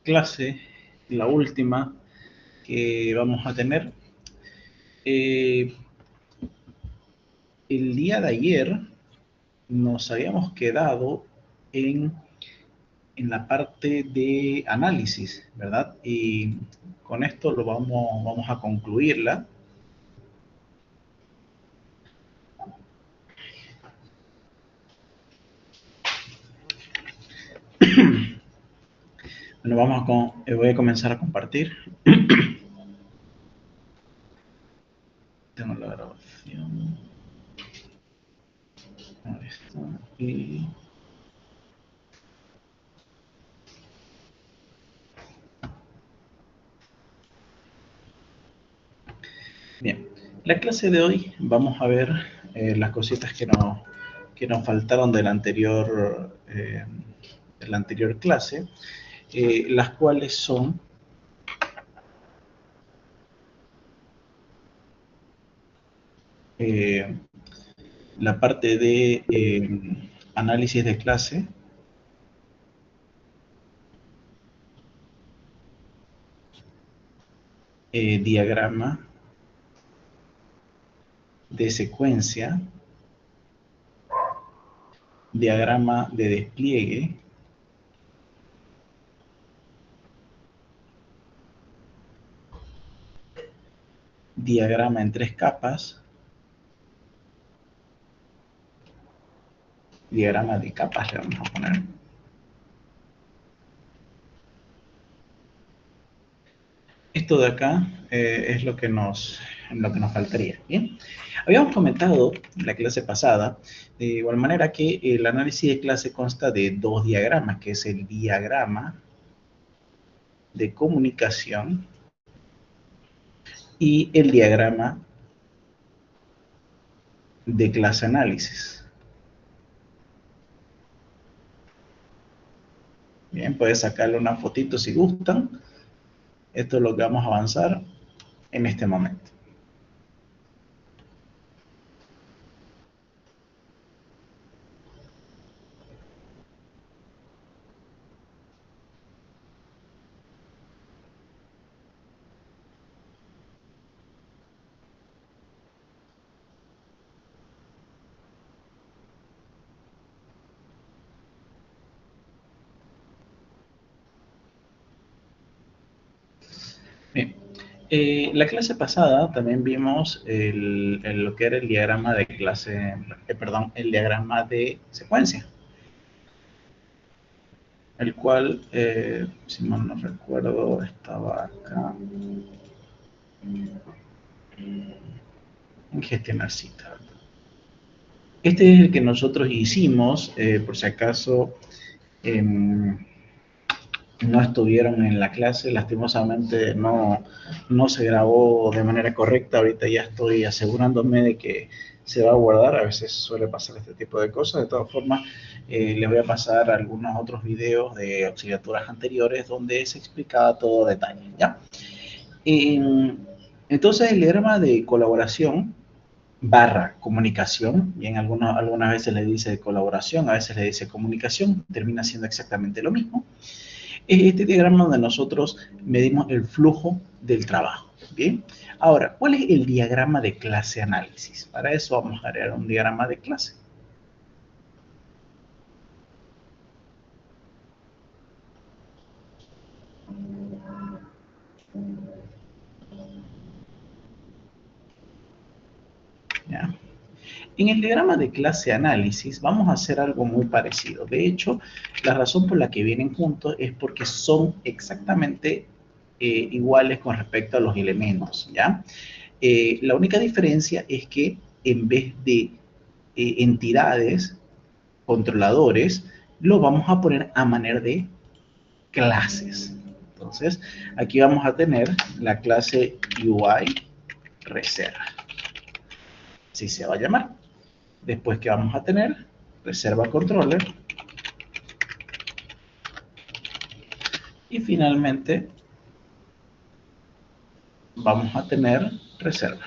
clase, la última que vamos a tener. El día de ayer nos habíamos quedado en, en la parte de análisis, ¿verdad? Y con esto vamos a concluirla. Bueno, voy a comenzar a compartir. Tengo la grabación. Ahí está. Y bien, la clase de hoy vamos a ver las cositas que nos faltaron de la anterior clase, las cuales son la parte de análisis de clase, diagrama de secuencia, diagrama de despliegue, diagrama en 3 capas, diagrama de capas le vamos a poner. Esto de acá es lo que nos faltaría. Bien, habíamos comentado en la clase pasada, de igual manera, que el análisis de clase consta de 2 diagramas, que es el diagrama de comunicación y el diagrama de clase análisis. Bien, puedes sacarle una fotito si gustan. Esto es lo que vamos a avanzar en este momento. Bien. La clase pasada también vimos lo que era el diagrama de clase, el diagrama de secuencia, el cual, si mal no recuerdo, estaba acá en gestionar cita. Este es el que nosotros hicimos, por si acaso no estuvieron en la clase, lastimosamente no se grabó de manera correcta. Ahorita ya estoy asegurándome de que se va a guardar. A veces suele pasar este tipo de cosas. De todas formas, les voy a pasar algunos otros videos de auxiliaturas anteriores donde se explicaba todo a detalle, ¿ya? Entonces, el diagrama de colaboración barra comunicación, bien, algunas veces le dice colaboración, a veces le dice comunicación, termina siendo exactamente lo mismo. Es este diagrama donde nosotros medimos el flujo del trabajo. Bien, ahora, ¿cuál es el diagrama de clase análisis? Para eso vamos a crear un diagrama de clase. ¿Ya? En el diagrama de clase análisis vamos a hacer algo muy parecido. De hecho, la razón por la que vienen juntos es porque son exactamente iguales con respecto a los elementos, ¿ya? La única diferencia es que en vez de entidades, controladores, lo vamos a poner a manera de clases. Entonces, aquí vamos a tener la clase UI reserva. Así se va a llamar. Después que vamos a tener reserva controller. Y finalmente vamos a tener reserva.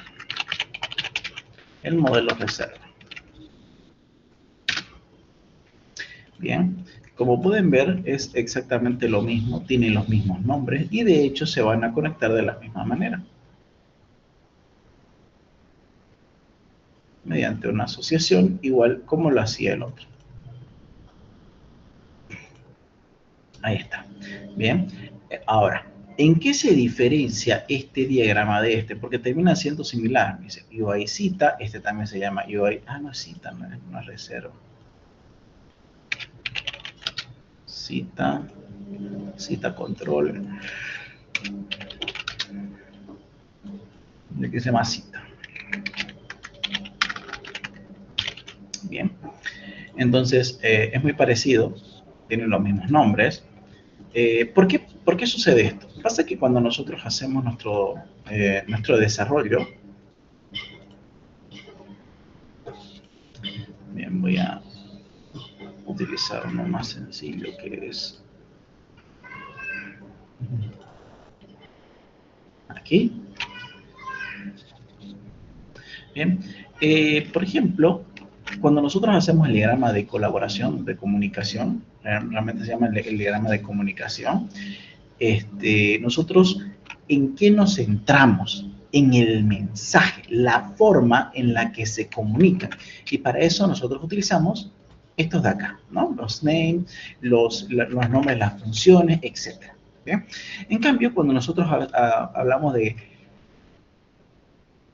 El modelo reserva. Bien, Como pueden ver, es exactamente lo mismo, tienen los mismos nombres y de hecho se van a conectar de la misma manera, mediante una asociación, igual como lo hacía el otro. Ahí está. Bien. Ahora, ¿en qué se diferencia este diagrama de este? Porque termina siendo similar. Dice UI cita, este también se llama UI. Ah, no es cita, no es una reserva. Cita, cita control. ¿De qué se llama cita? Bien. Entonces, es muy parecido. Tienen los mismos nombres. ¿Por qué sucede esto? Pasa que cuando nosotros hacemos nuestro desarrollo, bien, voy a utilizar uno más sencillo que es aquí. Bien, por ejemplo, cuando nosotros hacemos el diagrama de colaboración, de comunicación, realmente se llama el diagrama de comunicación, nosotros ¿en qué nos centramos? En el mensaje, la forma en la que se comunican. Y para eso nosotros utilizamos estos de acá, ¿no? Los names, los nombres de las funciones, etc. ¿Bien? En cambio, cuando nosotros hablamos de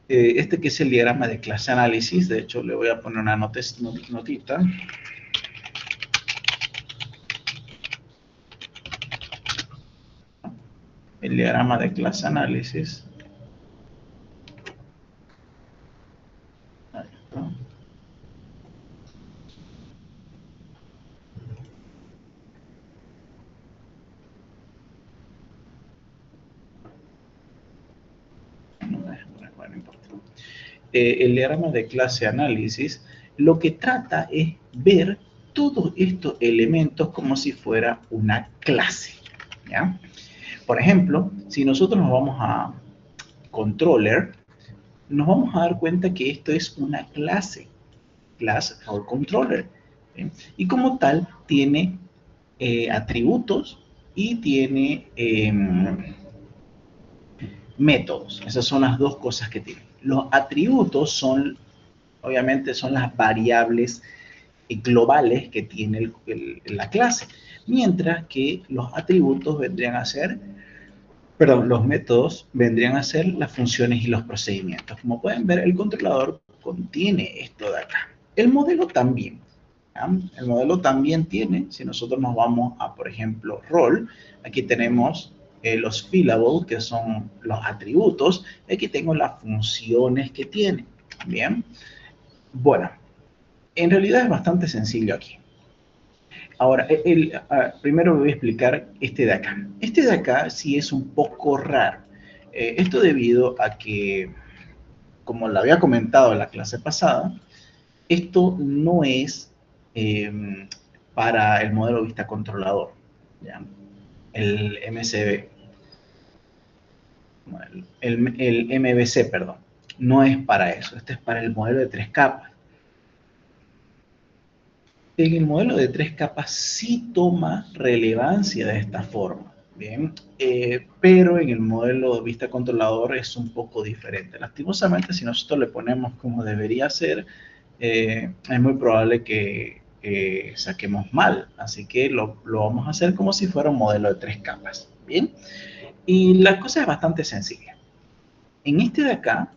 que es el diagrama de clase análisis, de hecho le voy a poner una notita. El diagrama de clase análisis. Ahí está. Bueno, no importa. El diagrama de clase análisis lo que trata es ver todos estos elementos como si fuera una clase, ¿ya? Por ejemplo, si nosotros nos vamos a controller, nos vamos a dar cuenta que esto es una clase, class for controller, ¿sí? Y como tal tiene atributos y tiene métodos. Esas son las dos cosas que tiene. Los atributos son, obviamente, son las variables globales que tiene la clase, mientras que los atributos vendrían a ser, perdón, los métodos vendrían a ser las funciones y los procedimientos. Como pueden ver, el controlador contiene esto de acá. El modelo también. ¿Ya? El modelo también tiene, si nosotros nos vamos a, por ejemplo, role, aquí tenemos los fillables, que son los atributos, y aquí tengo las funciones que tiene. Bien. Bueno, en realidad es bastante sencillo aquí. Ahora, primero voy a explicar este de acá. Este de acá sí es un poco raro. Esto debido a que, como lo había comentado en la clase pasada, esto no es eh, para el modelo vista controlador, ¿ya? El MCB, el MVC, perdón. No es para eso. Este es para el modelo de 3 capas. En el modelo de 3 capas sí toma relevancia de esta forma, ¿bien? Pero en el modelo de vista controlador es un poco diferente. Lastimosamente, si nosotros le ponemos como debería ser, es muy probable que saquemos mal. Así que lo vamos a hacer como si fuera un modelo de 3 capas, ¿bien? Y la cosa es bastante sencilla. En este de acá,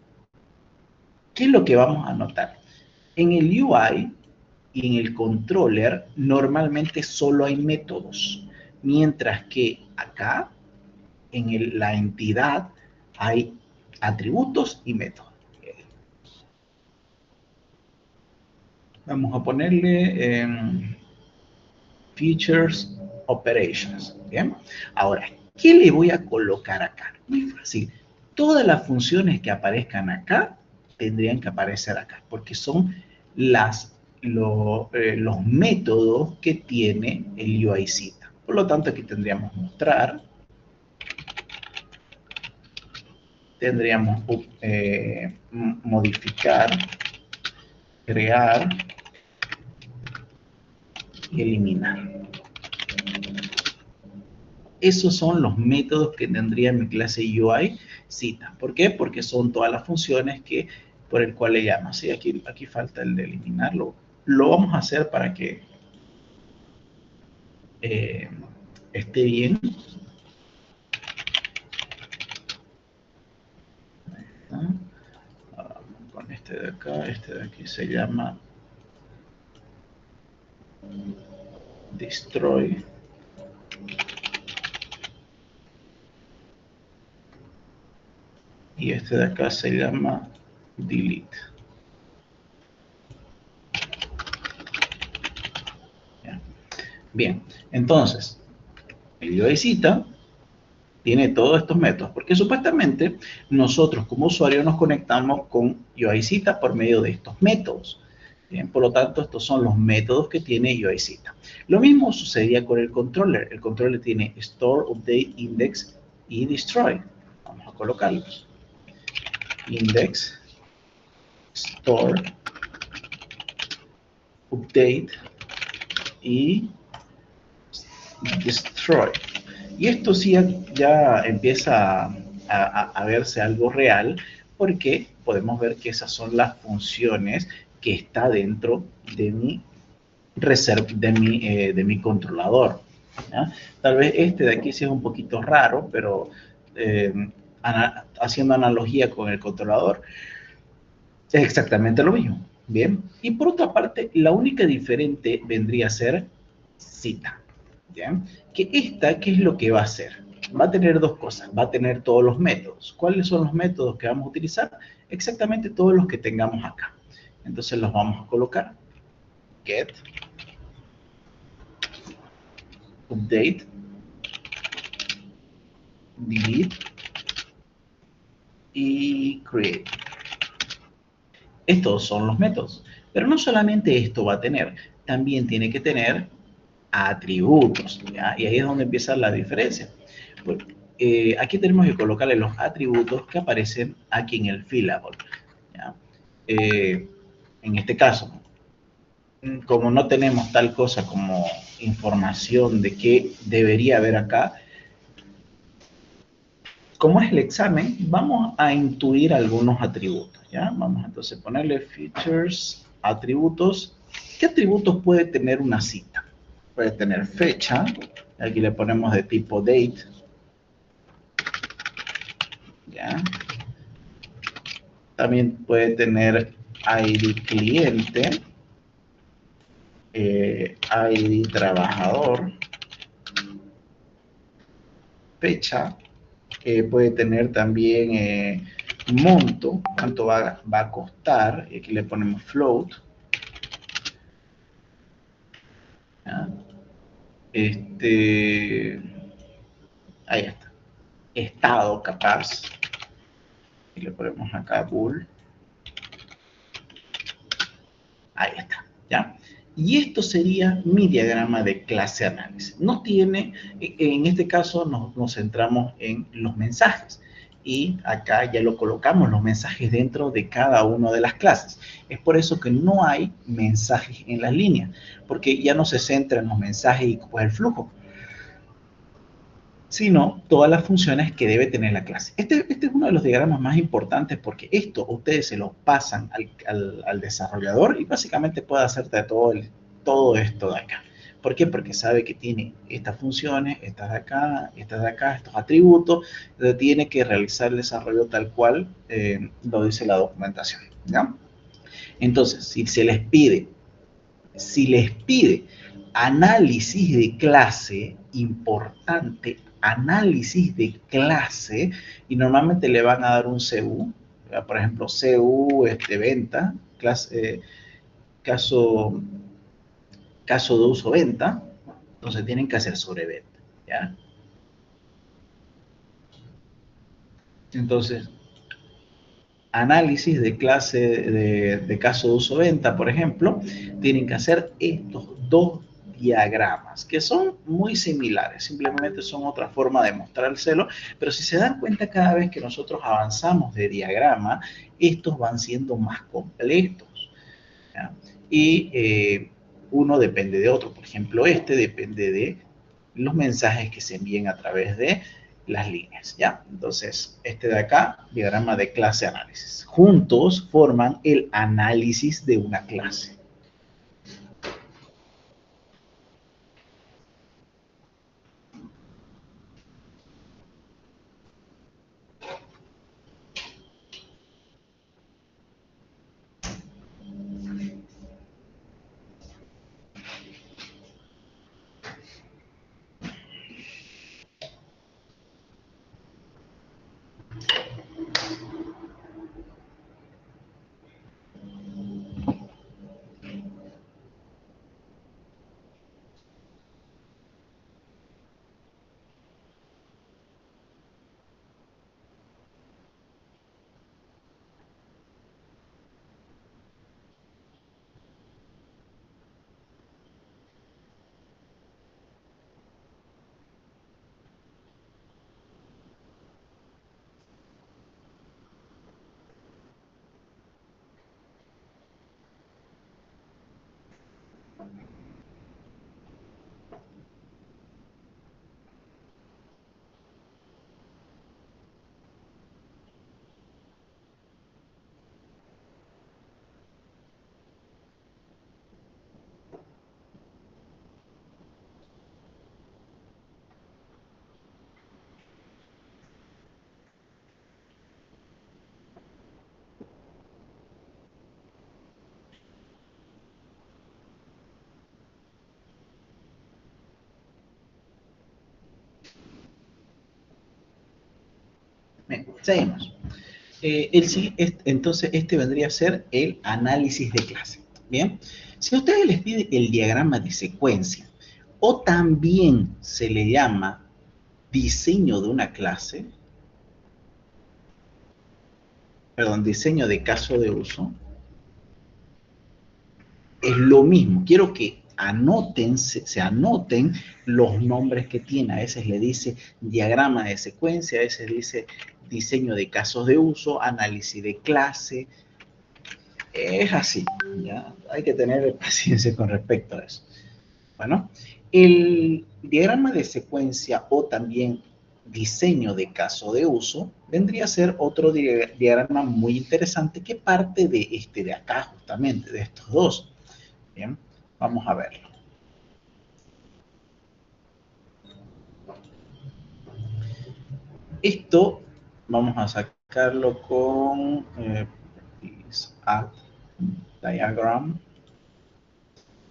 ¿qué es lo que vamos a notar? En el UI y en el controller normalmente solo hay métodos, mientras que acá en la entidad hay atributos y métodos. Vamos a ponerle features operations. Bien. Ahora, ¿qué le voy a colocar acá? Muy fácil. Todas las funciones que aparezcan acá tendrían que aparecer acá, porque son los métodos que tiene el UICita. Por lo tanto, aquí tendríamos mostrar, tendríamos modificar, crear y eliminar. Esos son los métodos que tendría mi clase UI cita. ¿Por qué? Porque son todas las funciones por el cual le llamo. ¿Sí? Aquí falta el de eliminarlo. Lo vamos a hacer para que esté bien. Con este de acá, este de aquí se llama destroy. Y este de acá se llama delete. Bien, entonces, el UI cita tiene todos estos métodos, porque supuestamente nosotros como usuarios nos conectamos con UI cita por medio de estos métodos. Bien, por lo tanto, estos son los métodos que tiene UI cita. Lo mismo sucedía con el controller. El controller tiene store, update, index y destroy. Vamos a colocarlos. Index, store, update y destroy. Y esto sí ya empieza a verse algo real, porque podemos ver que esas son las funciones que está dentro de mi controlador. ¿Ya? Tal vez este de aquí sea un poquito raro, pero haciendo analogía con el controlador, es exactamente lo mismo. Bien, y por otra parte, la única diferente vendría a ser cita. ¿Bien? Que esta, ¿qué es lo que va a hacer? Va a tener dos cosas, va a tener todos los métodos. ¿Cuáles son los métodos que vamos a utilizar? Exactamente todos los que tengamos acá. Entonces los vamos a colocar. Get, update, delete y create. Estos son los métodos. Pero no solamente esto va a tener, también tiene que tener atributos. ¿Ya? Y ahí es donde empieza la diferencia. Pues, aquí tenemos que colocarle los atributos que aparecen aquí en el fillable. ¿Ya? En este caso, como no tenemos tal cosa como información de qué debería haber acá, como es el examen, vamos a intuir algunos atributos. ¿Ya? Vamos entonces a ponerle features, atributos. ¿Qué atributos puede tener una cita? Puede tener fecha, aquí le ponemos de tipo date. ¿Ya? También puede tener ID cliente, ID trabajador, fecha, puede tener también monto, cuánto va a costar, aquí le ponemos float. ¿Ya? Ahí está. Estado capaz, y le ponemos acá bool. Ahí está, ¿ya? Y esto sería mi diagrama de clase análisis. No tiene, en este caso nos centramos en los mensajes. Y acá ya lo colocamos, los mensajes dentro de cada una de las clases. Es por eso que no hay mensajes en las líneas, porque ya no se centra en los mensajes y pues el flujo, sino todas las funciones que debe tener la clase. Este es uno de los diagramas más importantes porque esto ustedes se lo pasan al desarrollador y básicamente puede hacerte todo esto de acá. ¿Por qué? Porque sabe que tiene estas funciones, estas de acá, estos atributos, entonces tiene que realizar el desarrollo tal cual lo dice la documentación. ¿Ya? Entonces, si les pide análisis de clase, importante, análisis de clase, y normalmente le van a dar un CU, por ejemplo, CU venta, clase, caso de uso venta, entonces tienen que hacer sobre venta, ¿ya? Entonces, análisis de clase de caso de uso venta, por ejemplo, tienen que hacer estos dos diagramas, que son muy similares, simplemente son otra forma de mostrárselo, pero si se dan cuenta cada vez que nosotros avanzamos de diagrama, estos van siendo más completos. ¿Ya? Y uno depende de otro, por ejemplo, este depende de los mensajes que se envíen a través de las líneas, ¿ya? Entonces, este de acá, diagrama de clase análisis. Juntos forman el análisis de una clase. Bien, seguimos. Entonces, este vendría a ser el análisis de clase. Bien, si a ustedes les pide el diagrama de secuencia o también se le llama diseño de una clase, perdón, diseño de caso de uso, es lo mismo. Quiero que anoten, se anoten los nombres que tiene. A veces le dice diagrama de secuencia, a veces dice diseño de casos de uso, análisis de clase. Es así, ¿ya? Hay que tener paciencia con respecto a eso. Bueno, el diagrama de secuencia o también diseño de caso de uso vendría a ser otro diagrama muy interesante que parte de este de acá, justamente, de estos dos. Bien, vamos a verlo. Esto vamos a sacarlo con add diagram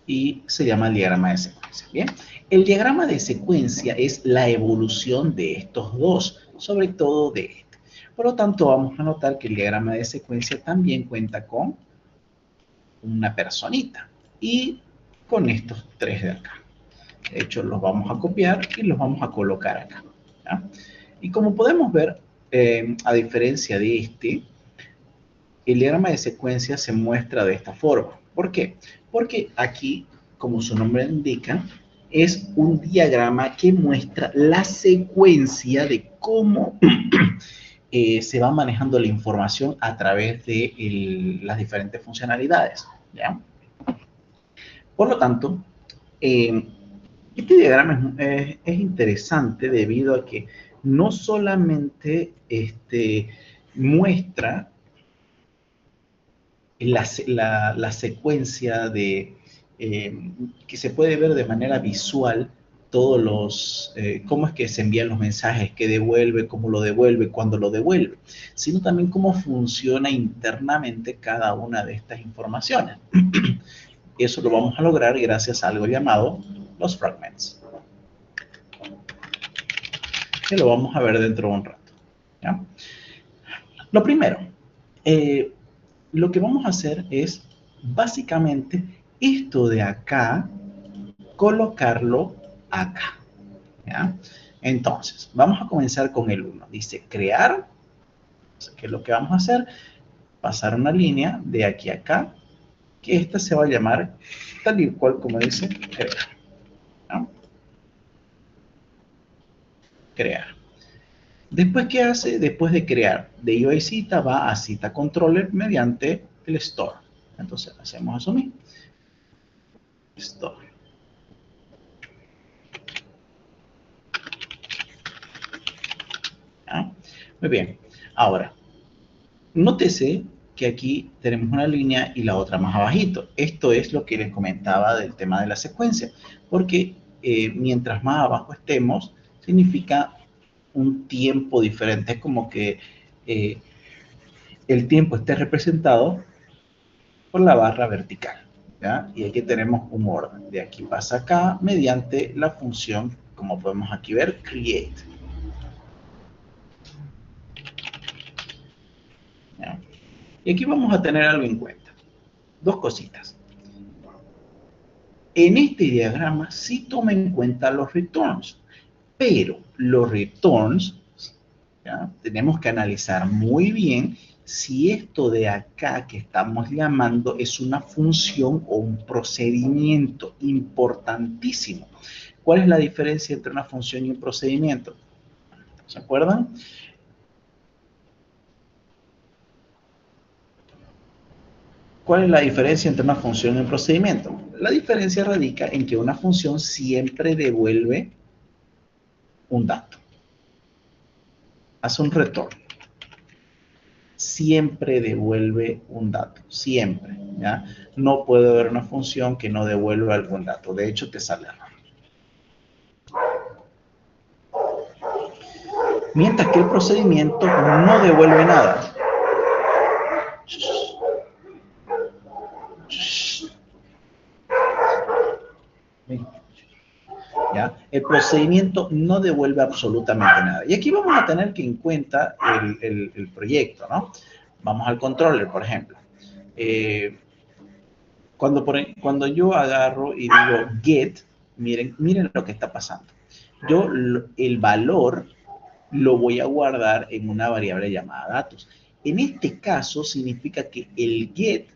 y se llama el diagrama de secuencia. Bien, el diagrama de secuencia es la evolución de estos dos, sobre todo de este. Por lo tanto, vamos a notar que el diagrama de secuencia también cuenta con una personita y con estos tres de acá. De hecho, los vamos a copiar y los vamos a colocar acá, ¿ya? Y como podemos ver, a diferencia de este, el diagrama de secuencia se muestra de esta forma. ¿Por qué? Porque aquí, como su nombre indica, es un diagrama que muestra la secuencia de cómo se va manejando la información a través de las diferentes funcionalidades, ¿ya? Por lo tanto, eh, este diagrama es interesante debido a que no solamente muestra la secuencia que se puede ver de manera visual todos cómo es que se envían los mensajes, qué devuelve, cómo lo devuelve, cuándo lo devuelve, sino también cómo funciona internamente cada una de estas informaciones. Eso lo vamos a lograr gracias a algo llamado los fragments, que lo vamos a ver dentro de un rato, ¿ya? Lo primero, eh, lo que vamos a hacer es básicamente esto de acá, colocarlo acá, ¿ya? Entonces, vamos a comenzar con el 1. Dice crear, que es lo que vamos a hacer, pasar una línea de aquí a acá, que esta se va a llamar tal y cual como dice crear, ¿no? Crear. Después, ¿qué hace? Después de crear de UI cita, va a cita controller mediante el store. Entonces, hacemos eso mismo. Store. Muy bien. Ahora, nótese que aquí tenemos una línea y la otra más abajito. Esto es lo que les comentaba del tema de la secuencia, porque mientras más abajo estemos, significa un tiempo diferente. Es como que eh, el tiempo esté representado por la barra vertical, ¿ya? Y aquí tenemos un orden. De aquí pasa acá mediante la función, como podemos aquí ver, create. ¿Ya? Y aquí vamos a tener algo en cuenta. Dos cositas. En este diagrama sí toma en cuenta los returns, pero los returns, ¿ya? Tenemos que analizar muy bien si esto de acá que estamos llamando es una función o un procedimiento importantísimo. ¿Cuál es la diferencia entre una función y un procedimiento? ¿Se acuerdan? ¿Cuál es la diferencia entre una función y un procedimiento? La diferencia radica en que una función siempre devuelve un dato, hace un retorno, siempre devuelve un dato, siempre, ¿ya? No puede haber una función que no devuelva algún dato, de hecho te sale error. Mientras que el procedimiento no devuelve nada. ¿Ya? El procedimiento no devuelve absolutamente nada. Y aquí vamos a tener que en cuenta el proyecto, ¿no? Vamos al controller, por ejemplo. Cuando yo agarro y digo get, miren lo que está pasando. Yo el valor lo voy a guardar en una variable llamada datos. En este caso significa que el get,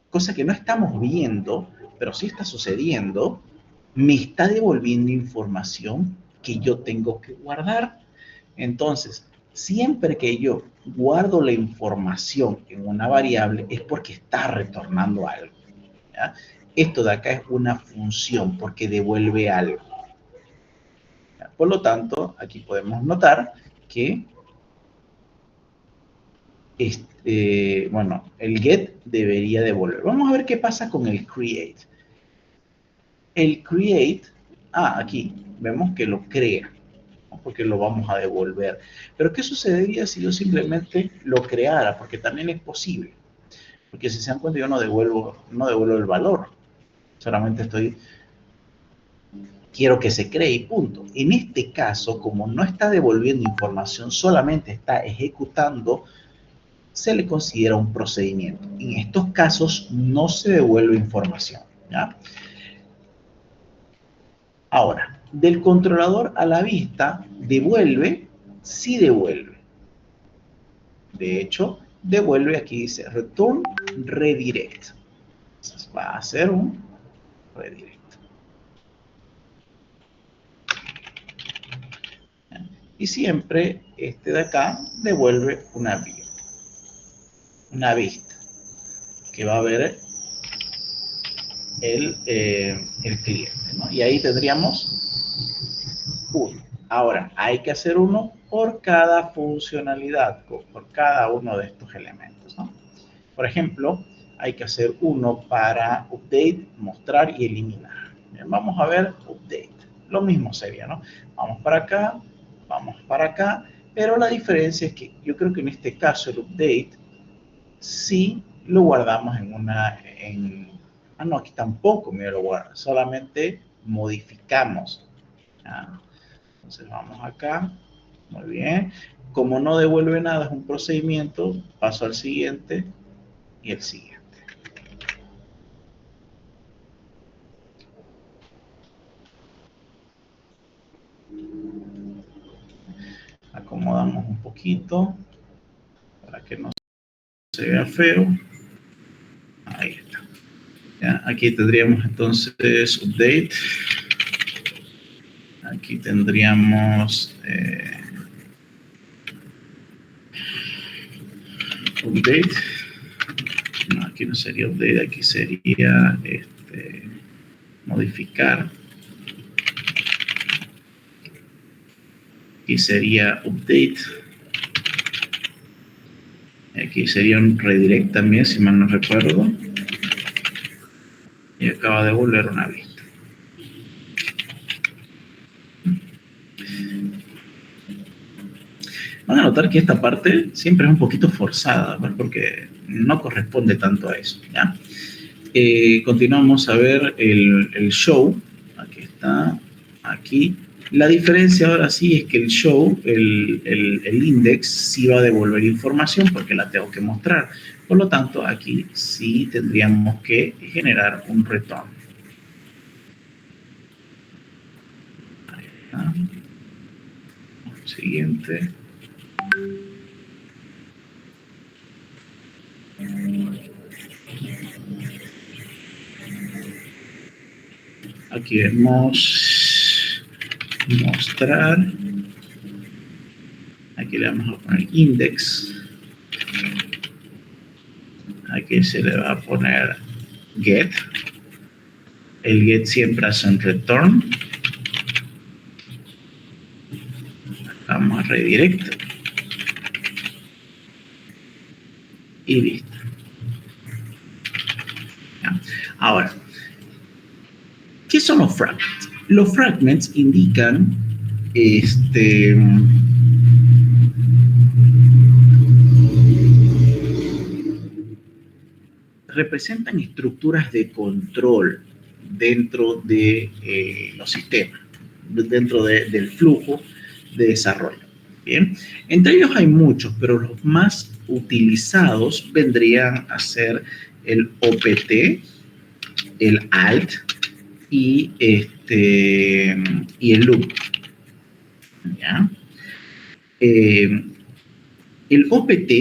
cosa que no estamos viendo, pero sí está sucediendo, me está devolviendo información que yo tengo que guardar. Entonces, siempre que yo guardo la información en una variable es porque está retornando algo, ¿ya? Esto de acá es una función porque devuelve algo, ¿ya? Por lo tanto, aquí podemos notar que bueno, el get debería devolver. Vamos a ver qué pasa con el create. El create, aquí vemos que lo crea, ¿no? Porque lo vamos a devolver. Pero ¿qué sucedería si yo simplemente lo creara? Porque también es posible. Porque si se dan cuenta, yo no devuelvo el valor. Solamente quiero que se cree y punto. En este caso, como no está devolviendo información, solamente está ejecutando, se le considera un procedimiento. En estos casos no se devuelve información, ¿ya? Ahora, del controlador a la vista, devuelve, sí devuelve. De hecho, devuelve, aquí dice return redirect. Entonces va a hacer un redirect. Y siempre este de acá devuelve una vista, que va a ver el cliente, ¿no? Y ahí tendríamos uno. Ahora, hay que hacer uno por cada funcionalidad, por cada uno de estos elementos, ¿no? Por ejemplo, hay que hacer uno para update, mostrar y eliminar. Bien, vamos a ver update. Lo mismo sería, ¿no? Vamos para acá, pero la diferencia es que yo creo que en este caso el update sí lo guardamos no, aquí tampoco me lo guarda, solamente modificamos. Entonces vamos acá, muy bien. Como no devuelve nada, es un procedimiento, paso al siguiente y el siguiente. Acomodamos un poquito para que no se vea feo. Ahí está. ¿Ya? Aquí tendríamos entonces update. Aquí tendríamos update. No, aquí no sería update, aquí sería modificar. Aquí sería update. Aquí sería un redirect también, si mal no recuerdo. Y acaba de volver una vista. Van a notar que esta parte siempre es un poquito forzada, ¿verdad? Porque no corresponde tanto a eso, ¿ya? Continuamos a ver el show. Aquí está, aquí. La diferencia ahora sí es que el show, el index, sí va a devolver información porque la tengo que mostrar. Por lo tanto, aquí sí tendríamos que generar un return. Ahí está. Siguiente. Aquí vemos mostrar. Aquí le vamos a poner index. Aquí se le va a poner get. El get siempre hace un return. Vamos a redirect. Y listo. ¿Ya? Ahora, ¿qué son los fragments? Los fragments indican representan estructuras de control dentro de los sistemas, dentro del flujo de desarrollo. Bien, entre ellos hay muchos, pero los más utilizados vendrían a ser el OPT, el ALT y el loop. ¿Ya? El OPT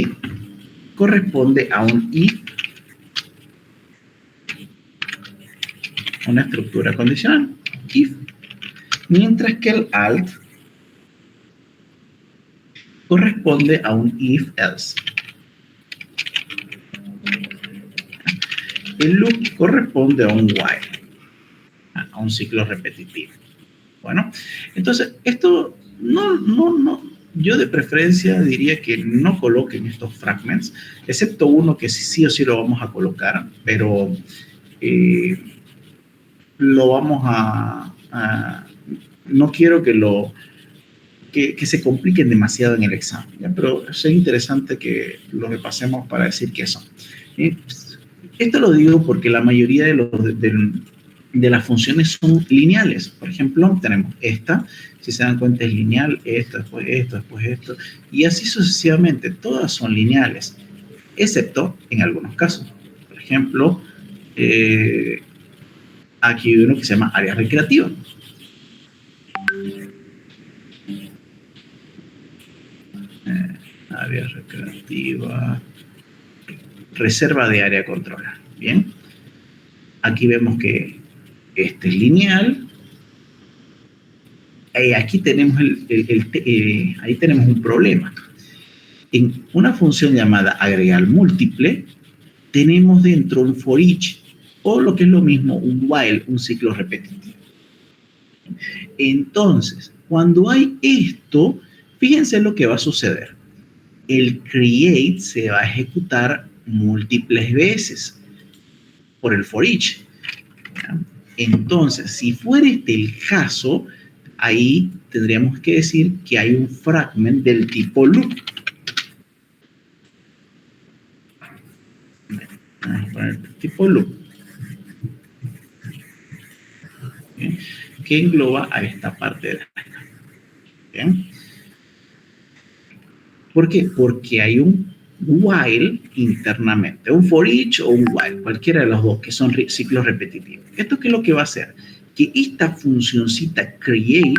corresponde a un if, una estructura condicional, if, mientras que el ALT corresponde a un if-else. El loop corresponde a un while, a un ciclo repetitivo. Bueno, entonces esto yo de preferencia diría que no coloquen estos fragments, excepto uno que sí o sí lo vamos a colocar, pero lo vamos no quiero que se compliquen demasiado en el examen, ¿ya? Pero es interesante que lo repasemos para decir qué son. Esto lo digo porque la mayoría de las funciones son lineales. Por ejemplo, tenemos esta, si se dan cuenta es lineal, esto, después esto, y así sucesivamente, todas son lineales, excepto en algunos casos. Por ejemplo, aquí hay uno que se llama área recreativa. Área recreativa, reserva de área controlar. Bien, aquí vemos que este es lineal. Aquí tenemos ahí tenemos un problema. En una función llamada agregar múltiple, tenemos dentro un for each, o lo que es lo mismo, un while, un ciclo repetitivo. Entonces, cuando hay esto, fíjense lo que va a suceder. El create se va a ejecutar múltiples veces por el for each. Entonces, si fuera este el caso, ahí tendríamos que decir que hay un fragment del tipo loop. Vamos a poner tipo loop. ¿Bien? Que engloba a esta parte de acá. ¿Bien? ¿Por qué? Porque hay un while internamente, un for each o un while, cualquiera de los dos, que son ciclos repetitivos. ¿Esto qué es lo que va a hacer? Que esta funcioncita create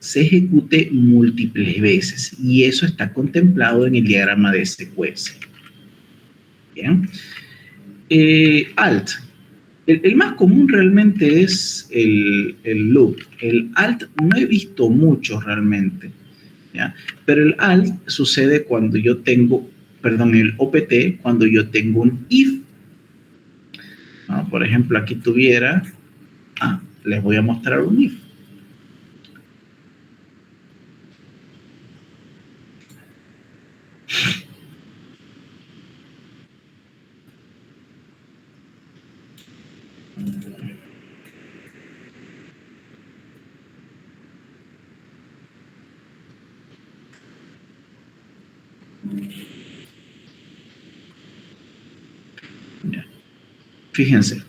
se ejecute múltiples veces, y eso está contemplado en el diagrama de SQS. Bien. Alt. El más común realmente es el loop. El alt no he visto mucho realmente, ¿ya? Pero el alt sucede cuando yo tengo, perdón, el OPT, cuando yo tengo un if. ¿No? Por ejemplo, aquí tuviera, les voy a mostrar un if. Ya. Fíjense,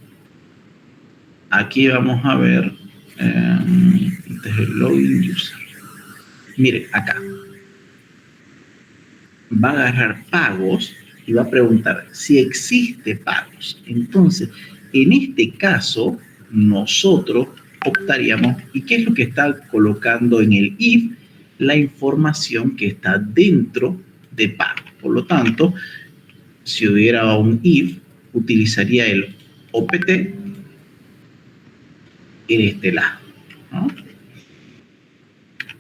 aquí vamos a ver, este es el login user. Miren, acá va a agarrar pagos y va a preguntar si existe pagos. Entonces, en este caso, nosotros optaríamos, ¿y qué es lo que está colocando en el if? La información que está dentro de pagos. Por lo tanto, si hubiera un if, utilizaría el opt en este lado, ¿no?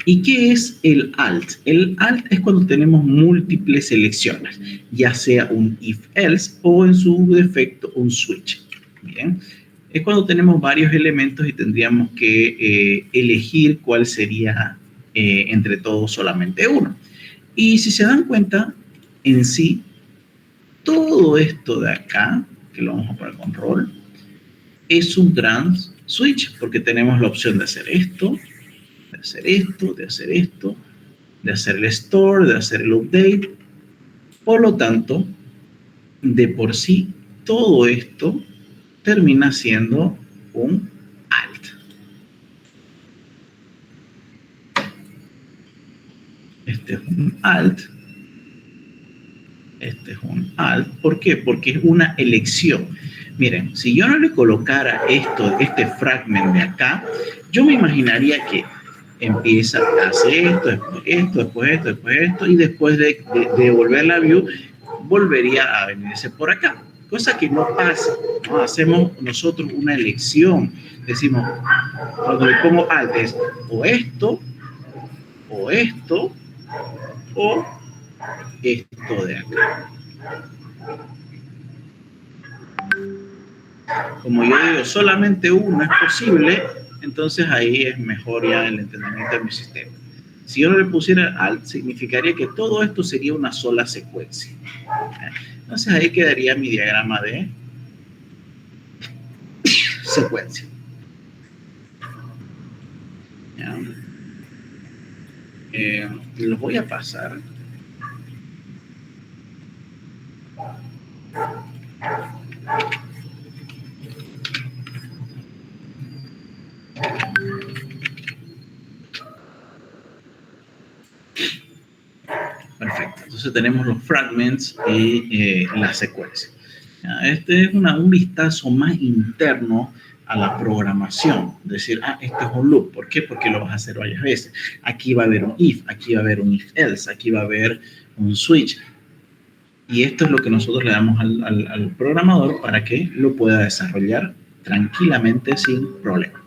¿Y qué es el alt? El alt es cuando tenemos múltiples selecciones, ya sea un if-else o en su defecto un switch. Bien, es cuando tenemos varios elementos y tendríamos que elegir cuál sería entre todos solamente uno. Y si se dan cuenta, en sí, todo esto de acá, que lo vamos a poner con rol, es un grand switch, porque tenemos la opción de hacer esto, de hacer esto, de hacer esto, de hacer el store, de hacer el update. Por lo tanto, de por sí, todo esto termina siendo un alt. Este es un alt. Este es un alt. ¿Por qué? Porque es una elección. Miren, si yo no le colocara este fragment de acá, yo me imaginaría que empieza a hacer esto, después esto, después esto, después esto, y después de volver la view, volvería a venirse por acá. Cosa que no pasa, ¿no? Hacemos nosotros una elección. Decimos, cuando le pongo alt es o esto, o esto, o esto de acá. Como yo digo, solamente uno es posible, entonces ahí es mejor ya el entendimiento de mi sistema. Si yo no le pusiera alt, significaría que todo esto sería una sola secuencia. Entonces ahí quedaría mi diagrama de secuencia. Los voy a pasar. Perfecto. Entonces tenemos los fragments y la secuencia. Este es un vistazo más interno a la programación. Decir, este es un loop. ¿Por qué? Porque lo vas a hacer varias veces. Aquí va a haber un if, aquí va a haber un if-else, aquí va a haber un switch. Y esto es lo que nosotros le damos al programador para que lo pueda desarrollar tranquilamente sin problema.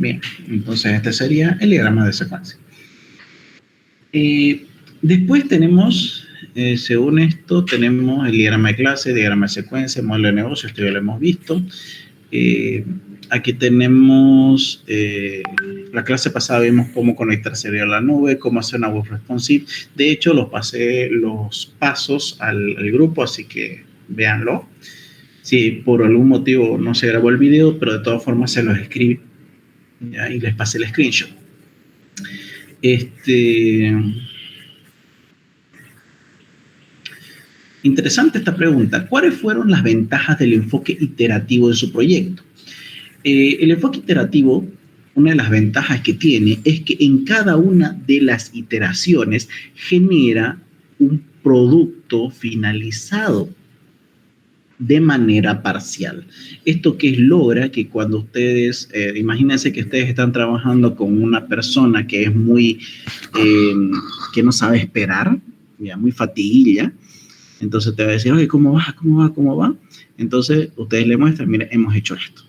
Bien, entonces este sería el diagrama de secuencia. Después tenemos, según esto, tenemos el diagrama de clase, diagrama de secuencia, modelo de negocio, esto ya lo hemos visto. Aquí tenemos, la clase pasada vimos cómo conectar servidor a la nube, cómo hacer una web responsive. De hecho, los pasé los pasos al grupo, así que véanlo. Si por algún motivo no se grabó el video, pero de todas formas se los escribí, ¿ya? Y les pasé el screenshot. Interesante esta pregunta. ¿Cuáles fueron las ventajas del enfoque iterativo de su proyecto? El enfoque iterativo, una de las ventajas que tiene es que en cada una de las iteraciones genera un producto finalizado de manera parcial. Esto que logra que cuando ustedes, imagínense que ustedes están trabajando con una persona que es muy, que no sabe esperar, ya, muy fatiguilla. Entonces te va a decir, oye, ¿cómo va? ¿Cómo va? ¿Cómo va? Entonces ustedes le muestran, mira, hemos hecho esto.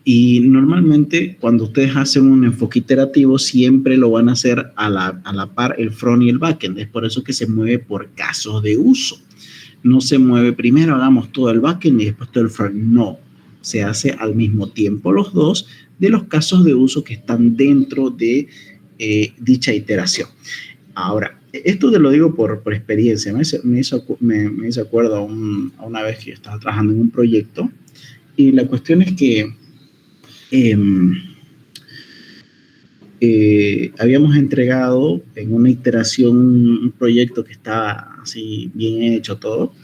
Y normalmente cuando ustedes hacen un enfoque iterativo siempre lo van a hacer a la par el front y el backend. Es por eso que se mueve por casos de uso. No se mueve primero, hagamos todo el backend y después todo el front. No, se hace al mismo tiempo los dos de los casos de uso que están dentro de dicha iteración. Ahora, esto te lo digo por experiencia. Me hizo acuerdo a una vez que yo estaba trabajando en un proyecto y la cuestión es que habíamos entregado en una iteración un proyecto que estaba así bien hecho todo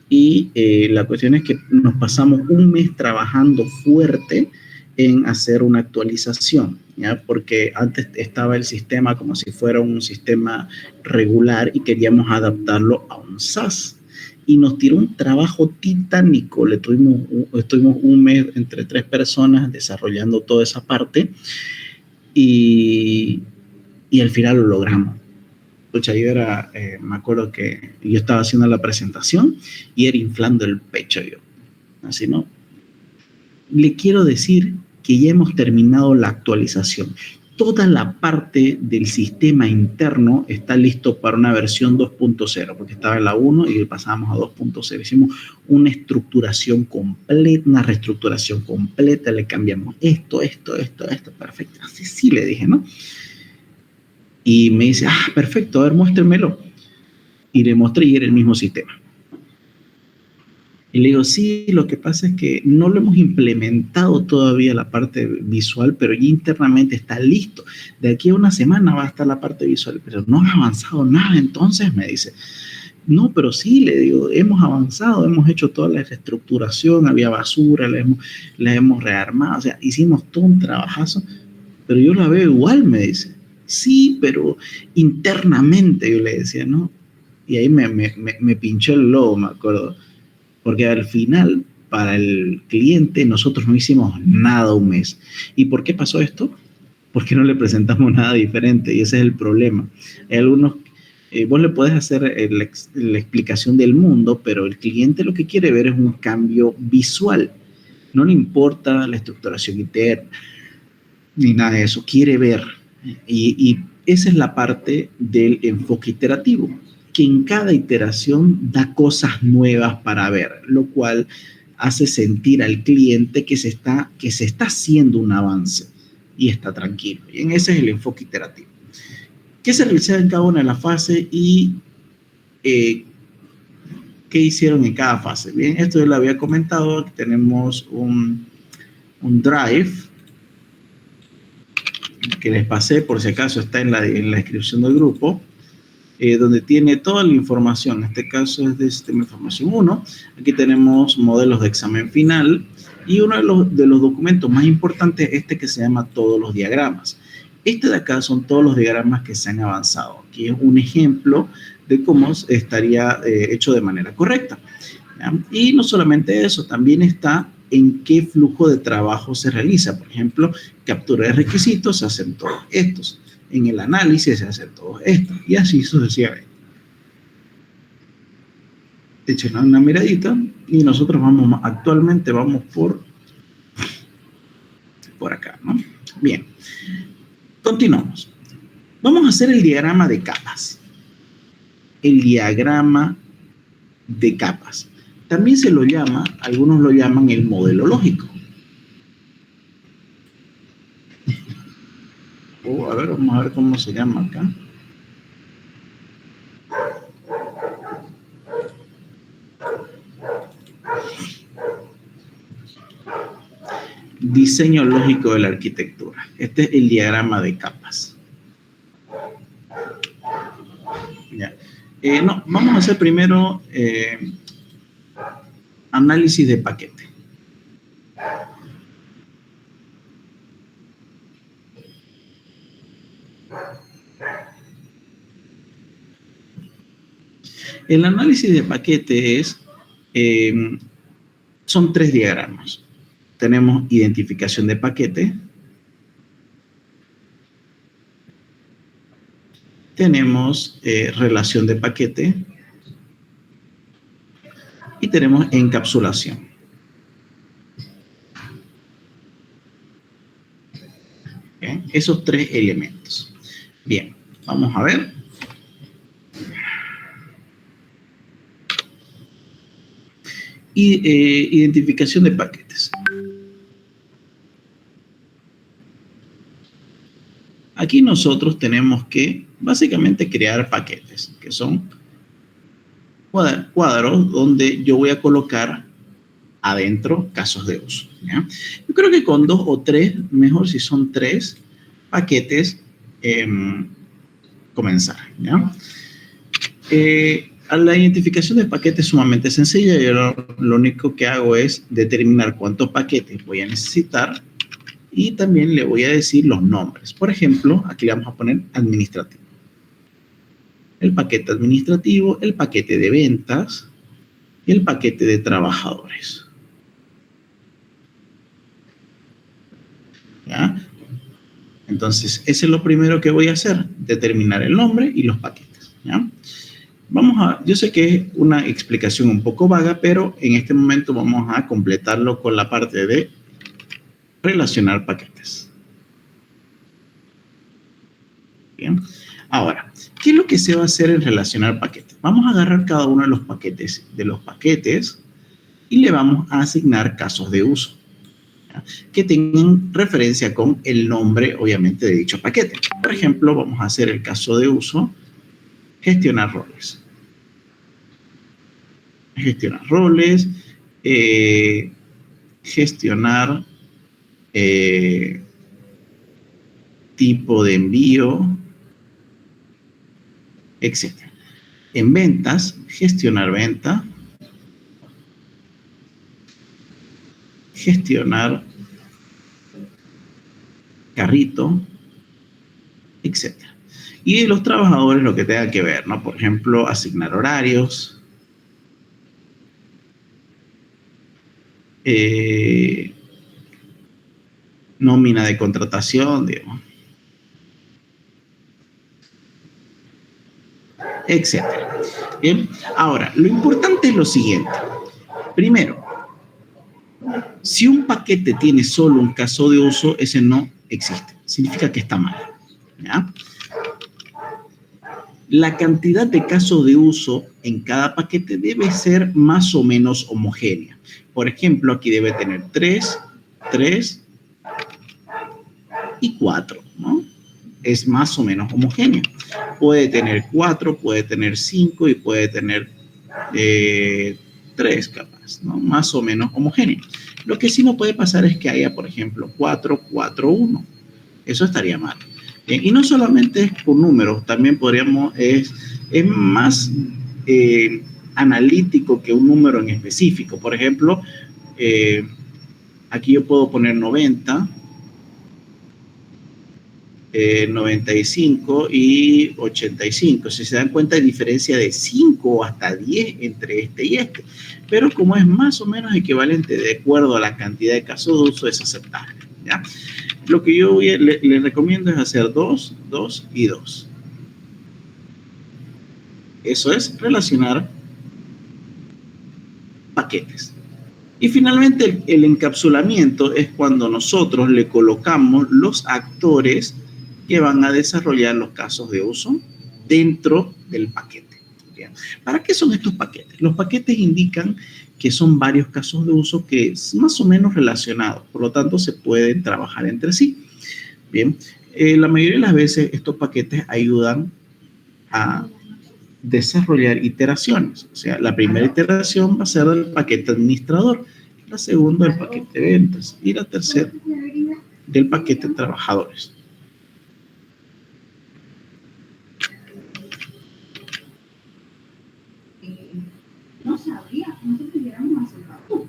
y la cuestión es que nos pasamos un mes trabajando fuerte en hacer una actualización, ¿ya? Porque antes estaba el sistema como si fuera un sistema regular y queríamos adaptarlo a un SaaS. Y nos tiró un trabajo titánico. Estuvimos un mes entre 3 personas desarrollando toda esa parte y al final lo logramos. Pucha, yo era, me acuerdo que yo estaba haciendo la presentación y era inflando el pecho yo. Así, ¿no? Le quiero decir que ya hemos terminado la actualización. Toda la parte del sistema interno está listo para una versión 2.0, porque estaba en la 1 y pasamos a 2.0. Hicimos una estructuración completa, una reestructuración completa, le cambiamos esto, perfecto. Así sí le dije, ¿no? Y me dice, perfecto, a ver, muéstremelo. Y le mostré y era el mismo sistema. Y le digo, sí, lo que pasa es que no lo hemos implementado todavía la parte visual, pero ya internamente está listo. De aquí a una semana va a estar la parte visual, pero no ha avanzado nada. Entonces me dice, no, pero sí, le digo, hemos avanzado, hemos hecho toda la reestructuración, había basura, la hemos rearmado, o sea, hicimos todo un trabajazo, pero yo la veo igual, me dice. Sí, pero internamente, yo le decía, ¿no? Y ahí me pinchó el lobo, me acuerdo. Porque al final, para el cliente, nosotros no hicimos nada un mes. ¿Y por qué pasó esto? Porque no le presentamos nada diferente y ese es el problema. Hay algunos, vos le podés hacer la explicación del mundo, pero el cliente lo que quiere ver es un cambio visual. No le importa la estructuración interna ni nada de eso, quiere ver. Y esa es la parte del enfoque iterativo, que en cada iteración da cosas nuevas para ver, lo cual hace sentir al cliente que se está haciendo un avance y está tranquilo. Y en ese es el enfoque iterativo. ¿Qué se realiza en cada una de las fases y qué hicieron en cada fase? Bien, esto yo lo había comentado. Aquí tenemos un drive que les pasé, por si acaso está en la descripción del grupo, donde tiene toda la información. En este caso es de Sistema de Información 1. Aquí tenemos modelos de examen final y uno de los documentos más importantes es este que se llama todos los diagramas. Este de acá son todos los diagramas que se han avanzado. Aquí es un ejemplo de cómo estaría hecho de manera correcta, ¿ya? Y no solamente eso, también está en qué flujo de trabajo se realiza. Por ejemplo, captura de requisitos, se hacen todos estos. En el análisis se hacen todos estos. Y así sucesivamente. Echen una miradita y nosotros actualmente vamos por acá, ¿no? Bien, continuamos. Vamos a hacer el diagrama de capas. El diagrama de capas. También se lo llama, algunos lo llaman el modelo lógico. A ver, vamos a ver cómo se llama acá. Diseño lógico de la arquitectura. Este es el diagrama de capas. Ya. No, vamos a hacer primero análisis de paquete. El análisis de paquete son 3 diagramas. Tenemos identificación de paquete, tenemos relación de paquete y tenemos encapsulación. ¿Okay? Esos 3 elementos. Bien, vamos a ver. Identificación de paquetes. Aquí nosotros tenemos que básicamente crear paquetes, que son cuadros donde yo voy a colocar adentro casos de uso. ¿Ya? Yo creo que con 2 o 3, mejor si son 3 paquetes, comenzar. ¿Ya? La identificación de paquetes es sumamente sencilla. Yo lo único que hago es determinar cuántos paquetes voy a necesitar y también le voy a decir los nombres. Por ejemplo, aquí le vamos a poner administrativo. El paquete administrativo, el paquete de ventas y el paquete de trabajadores. ¿Ya? Entonces, ese es lo primero que voy a hacer, determinar el nombre y los paquetes. ¿Ya? Yo sé que es una explicación un poco vaga, pero en este momento vamos a completarlo con la parte de relacionar paquetes. Bien. Ahora, ¿qué es lo que se va a hacer en relacionar paquetes? Vamos a agarrar cada uno de los paquetes y le vamos a asignar casos de uso, ¿ya? Que tengan referencia con el nombre, obviamente, de dicho paquete. Por ejemplo, vamos a hacer el caso de uso, gestionar roles. Gestionar roles, gestionar tipo de envío, etc. En ventas, gestionar venta, gestionar carrito, etc. Y de los trabajadores lo que tenga que ver, ¿no? Por ejemplo, asignar horarios, nómina de contratación, digamos, etcétera. Bien, ahora, lo importante es lo siguiente. Primero, si un paquete tiene solo un caso de uso, ese no existe. Significa que está mal. ¿Ya? La cantidad de casos de uso en cada paquete debe ser más o menos homogénea. Por ejemplo, aquí debe tener 3, 3 y 4, ¿no? Es más o menos homogénea. Puede tener 4, puede tener 5 y puede tener 3 capaz, ¿no? Más o menos homogénea. Lo que sí no puede pasar es que haya, por ejemplo, 4, 4, 1. Eso estaría mal. Y no solamente es por números, también podríamos, es más analítico que un número en específico. Por ejemplo, aquí yo puedo poner 90, 95 y 85. Si se dan cuenta, hay diferencia de 5 o hasta 10 entre este y este. Pero como es más o menos equivalente de acuerdo a la cantidad de casos de uso, es aceptable. ¿Ya? Lo que yo les recomiendo es hacer 2, 2 y 2. Eso es relacionar paquetes. Y finalmente el encapsulamiento es cuando nosotros le colocamos los actores que van a desarrollar los casos de uso dentro del paquete. ¿Bien? ¿Para qué son estos paquetes? Los paquetes indican que son varios casos de uso que es más o menos relacionados, por lo tanto se pueden trabajar entre sí. Bien, la mayoría de las veces estos paquetes ayudan a desarrollar iteraciones. O sea, la primera iteración va a ser del paquete administrador, la segunda del paquete de ventas y la tercera del paquete de trabajadores. No sabría, nosotros llegamos a Salvador.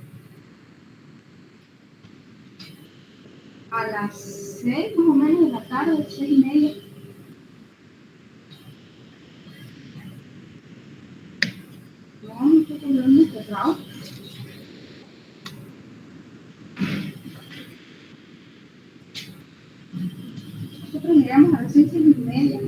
A las 6 más o menos de la tarde, 6:30. No, nosotros hemos cerrado. Nosotros llegamos a las 6:30.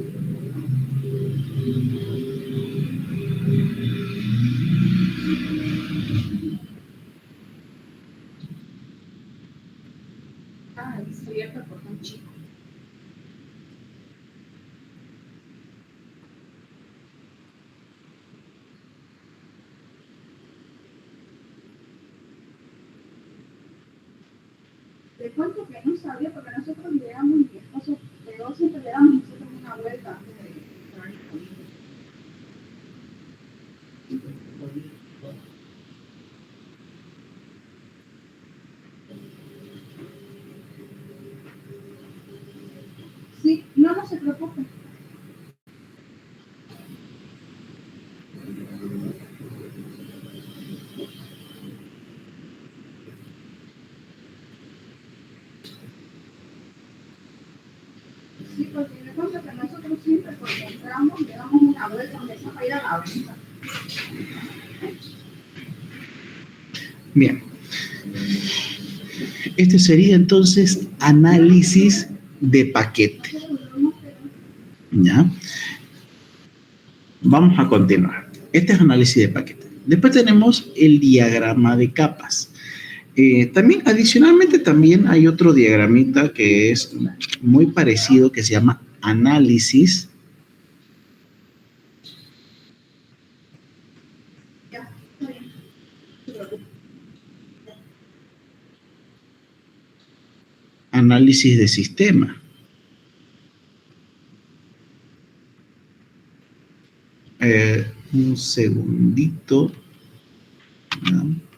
Ah, está abierto el portón chico. Te cuento que no sabía porque nosotros llegamos, mi esposo llegó, siempre le damos nosotros una vuelta antes de entrar. Sí, no, no se preocupe. Sí, porque me cuenta que nosotros siempre cuando entramos le damos una vuelta donde se va a ir a la venta. Bien, este sería entonces análisis de paquete. ¿Ya? Vamos a continuar. Este es análisis de paquete. Después tenemos el diagrama de capas. También, adicionalmente, también hay otro diagramita que es muy parecido que se llama análisis de sistema. Un segundito. ¿No?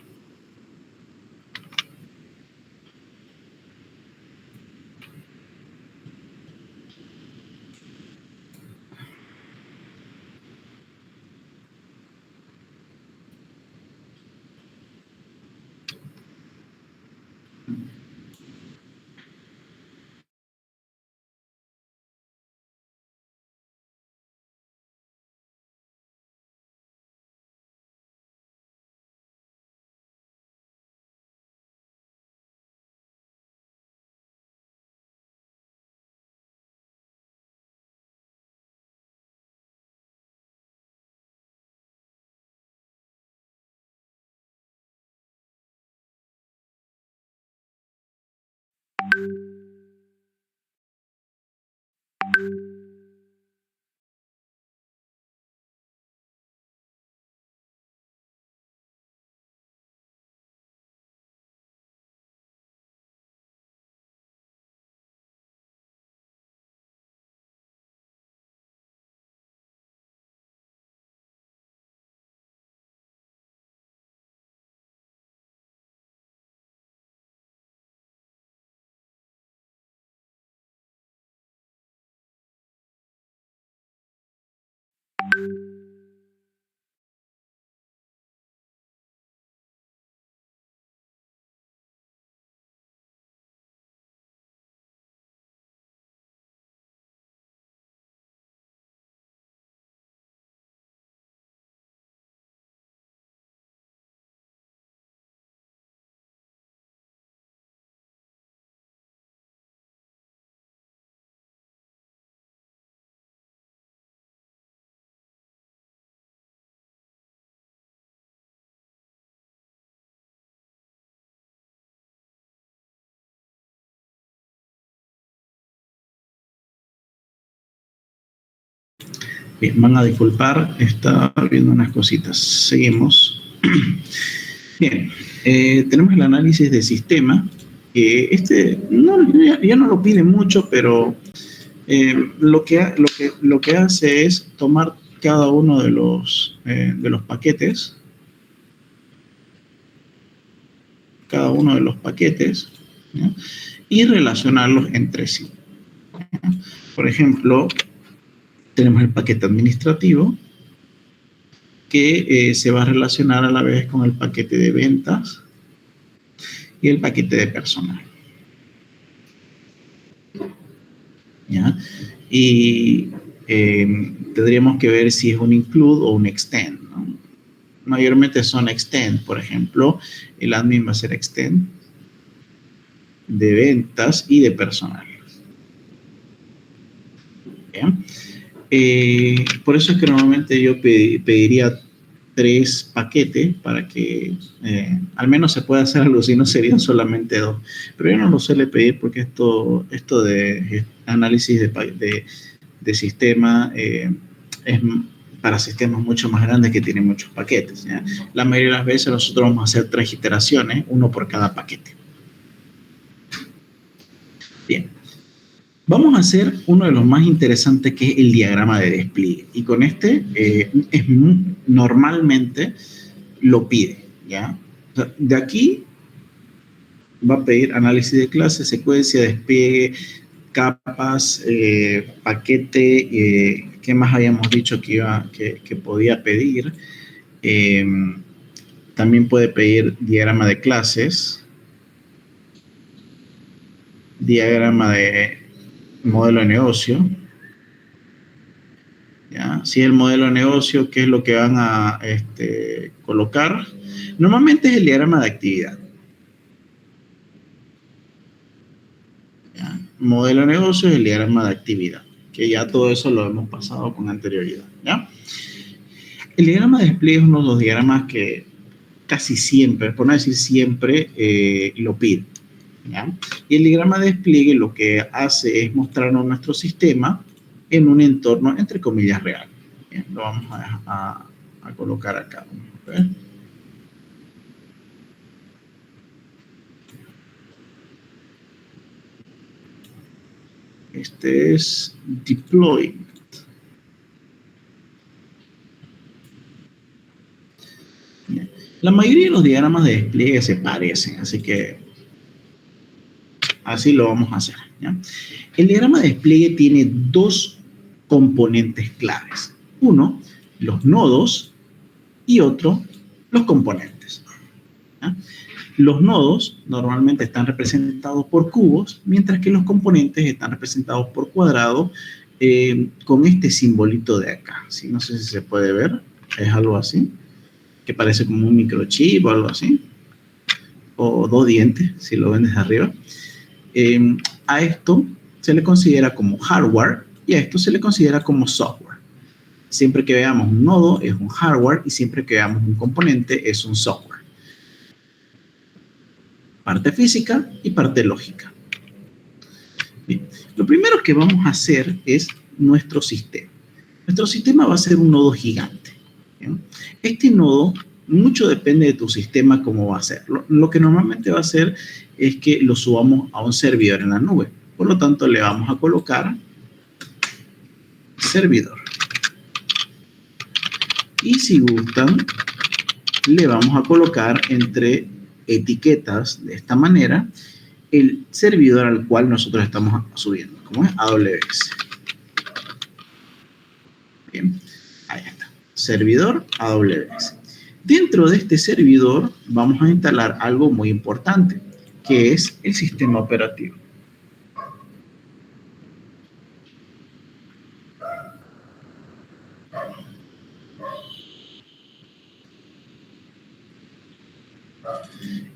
Bien, van a disculpar, está viendo unas cositas. Seguimos. Bien, tenemos el análisis de sistema. Ya no lo pide mucho, pero lo que hace es tomar cada uno de los paquetes, ¿ya? Y relacionarlos entre sí. Por ejemplo, tenemos el paquete administrativo que se va a relacionar a la vez con el paquete de ventas y el paquete de personal. ¿Ya? Y tendríamos que ver si es un include o un extend, ¿no? Mayormente son extend. Por ejemplo, el admin va a ser extend de ventas y de personal. ¿Bien? Por eso es que normalmente yo pediría 3 paquetes para que al menos se pueda hacer algo, si no serían solamente 2. Pero yo no lo suele pedir porque esto de análisis de sistema es para sistemas mucho más grandes que tienen muchos paquetes, ¿ya? La mayoría de las veces nosotros vamos a hacer 3 iteraciones, 1 por cada paquete. Bien. Vamos a hacer uno de los más interesantes, que es el diagrama de despliegue. Y con este normalmente lo pide, ¿ya? O sea, de aquí va a pedir análisis de clase, secuencia, despliegue, capas, paquete, ¿qué más habíamos dicho que podía pedir? También puede pedir diagrama de clases, diagrama de modelo de negocio, ¿ya? Si es el modelo de negocio, ¿qué es lo que van a colocar? Normalmente es el diagrama de actividad. ¿Ya? Modelo de negocio es el diagrama de actividad, que ya todo eso lo hemos pasado con anterioridad, ¿ya? El diagrama de despliegue es uno de los diagramas que casi siempre, por no decir siempre, lo pide, ¿ya? Y el diagrama de despliegue lo que hace es mostrarnos nuestro sistema en un entorno, entre comillas, real. Bien, lo vamos a colocar acá. Vamos a ver. Este es deployment. Bien. La mayoría de los diagramas de despliegue se parecen, así que así lo vamos a hacer, ¿ya? El diagrama de despliegue tiene 2 componentes claves. Uno, los nodos, y otro, los componentes, ¿ya? Los nodos normalmente están representados por cubos, mientras que los componentes están representados por cuadrados, con este simbolito de acá. ¿Sí? No sé si se puede ver, es algo así, que parece como un microchip o algo así, o 2 dientes, si lo ven desde arriba. A esto se le considera como hardware y a esto se le considera como software. Siempre que veamos un nodo es un hardware y siempre que veamos un componente es un software. Parte física y parte lógica. Bien. Lo primero que vamos a hacer es nuestro sistema. Nuestro sistema va a ser un nodo gigante. ¿Bien? Este nodo, mucho depende de tu sistema cómo va a ser. Lo que normalmente va a hacer es que lo subamos a un servidor en la nube. Por lo tanto, le vamos a colocar servidor. Y si gustan, le vamos a colocar entre etiquetas de esta manera el servidor al cual nosotros estamos subiendo, como es AWS. Bien, ahí está. Servidor AWS. Dentro de este servidor vamos a instalar algo muy importante, que es el sistema operativo.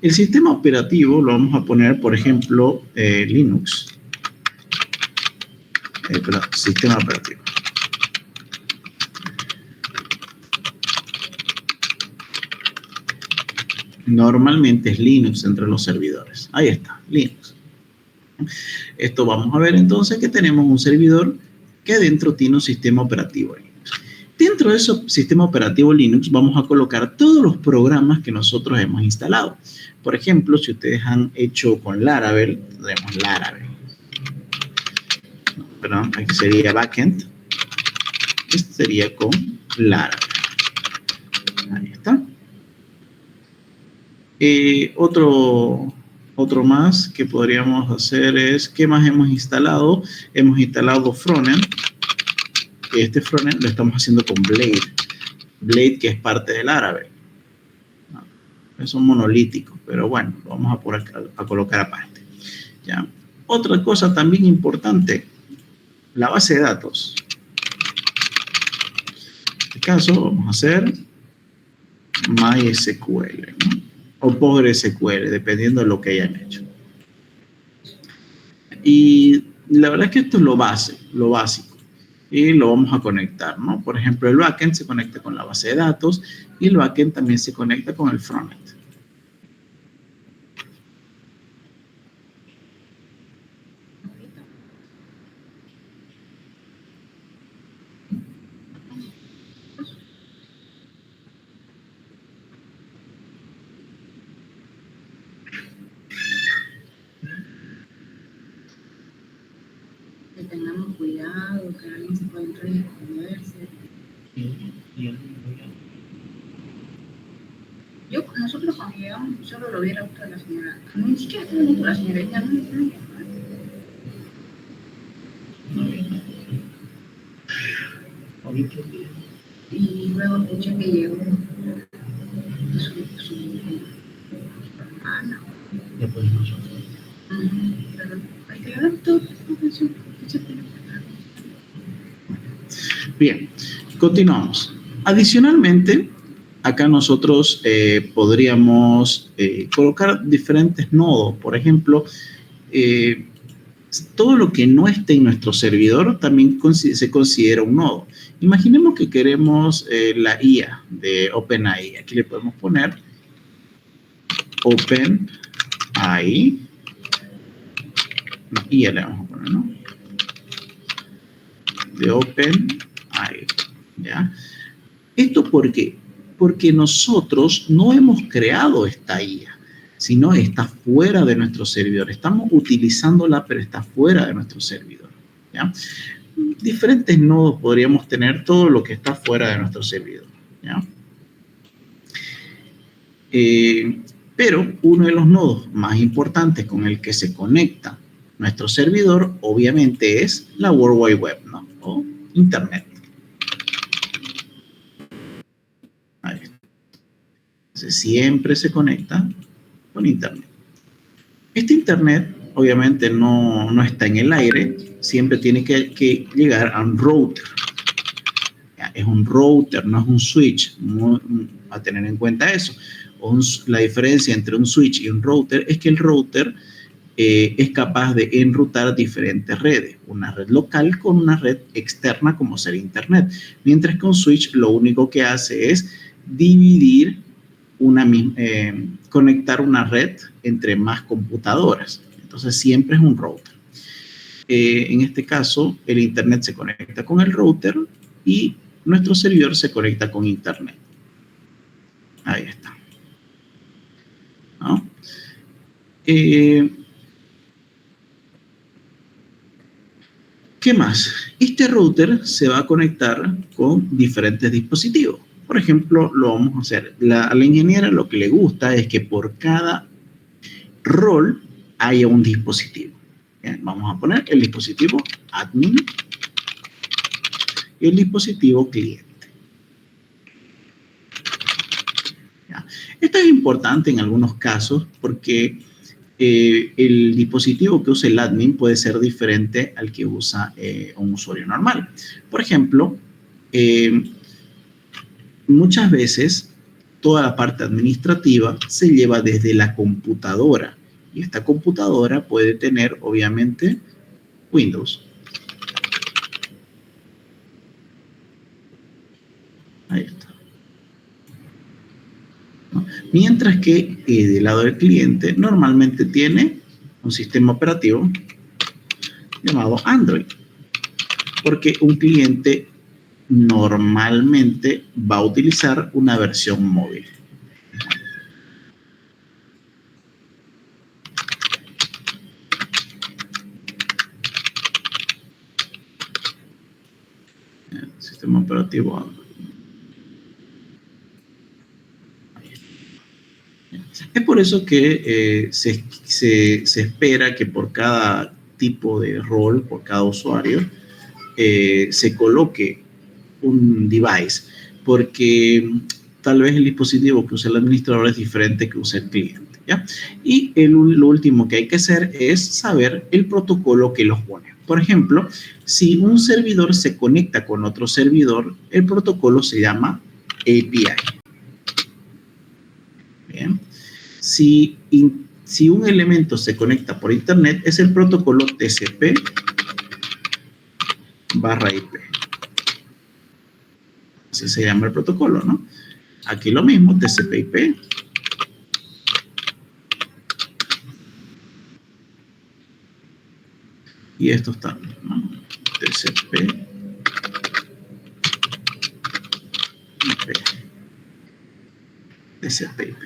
El sistema operativo lo vamos a poner, por ejemplo, Linux. Sistema operativo. Normalmente es Linux entre los servidores. Ahí está, Linux. Esto vamos a ver entonces que tenemos un servidor que adentro tiene un sistema operativo Linux. Dentro de ese sistema operativo Linux vamos a colocar todos los programas que nosotros hemos instalado. Por ejemplo, si ustedes han hecho con Laravel, tendremos Laravel. No, perdón, aquí sería backend. Este sería con Laravel. Ahí está. Otro más que podríamos hacer es, ¿qué más hemos instalado? Hemos instalado Frontend. Este frontend lo estamos haciendo con Blade. Blade, que es parte del Laravel. Es un monolítico, pero bueno, lo vamos a colocar aparte. ¿Ya? Otra cosa también importante, la base de datos. En este caso vamos a hacer MySQL, ¿no? O PostgreSQL, dependiendo de lo que hayan hecho. Y la verdad es que esto es lo básico. Y lo vamos a conectar, ¿no? Por ejemplo, el backend se conecta con la base de datos y el backend también se conecta con el frontend. Que tengamos cuidado, que alguien se pueda entrar y esconderse. Nosotros cuando llegamos, solo lo vi el auto de la señora. Ni siquiera estaba el auto de la señora, ella no y luego escuché que llegó su hermana. Después nosotros. Pero hay que ver todo. Bien, continuamos. Adicionalmente, acá nosotros podríamos colocar diferentes nodos. Por ejemplo, todo lo que no esté en nuestro servidor también se considera un nodo. Imaginemos que queremos la IA de OpenAI. Aquí le podemos poner OpenAI. No, IA le vamos a poner, ¿no? De OpenAI. ¿Ya? ¿Esto por qué? Porque nosotros no hemos creado esta IA, sino está fuera de nuestro servidor. Estamos utilizándola, pero está fuera de nuestro servidor. ¿Ya? Diferentes nodos podríamos tener, todo lo que está fuera de nuestro servidor. ¿Ya? Pero uno de los nodos más importantes con el que se conecta nuestro servidor, obviamente, es la World Wide Web, ¿no? O Internet. Ahí está. Entonces, siempre se conecta con Internet. Este Internet, obviamente, no está en el aire, siempre tiene que llegar a un router. Es un router, no es un switch. A tener en cuenta eso. La diferencia entre un switch y un router es que el router es capaz de enrutar diferentes redes, una red local con una red externa como ser Internet, mientras que un switch lo único que hace es dividir conectar una red entre más computadoras. Entonces siempre es un router. En este caso, el Internet se conecta con el router y nuestro servidor se conecta con Internet. Ahí está. ¿No? ¿Qué más? Este router se va a conectar con diferentes dispositivos. Por ejemplo, lo vamos a hacer. A la ingeniera lo que le gusta es que por cada rol haya un dispositivo. Bien, vamos a poner el dispositivo admin y el dispositivo cliente. ¿Ya? Esto es importante en algunos casos porque el dispositivo que usa el admin puede ser diferente al que usa un usuario normal. Por ejemplo, muchas veces toda la parte administrativa se lleva desde la computadora y esta computadora puede tener obviamente Windows. Ahí está. Mientras que del lado del cliente normalmente tiene un sistema operativo llamado Android, porque un cliente normalmente va a utilizar una versión móvil. Sistema operativo Android. Es por eso que se espera que por cada tipo de rol, por cada usuario, se coloque un device, porque tal vez el dispositivo que usa el administrador es diferente que usa el cliente, ¿ya? Y lo último que hay que hacer es saber el protocolo que los une. Por ejemplo, si un servidor se conecta con otro servidor, el protocolo se llama API. Bien. Si un elemento se conecta por internet, es el protocolo TCP/IP. Así se llama el protocolo, ¿no? Aquí lo mismo, TCP/IP. Y estos también, ¿no? TCP/IP. TCP/IP.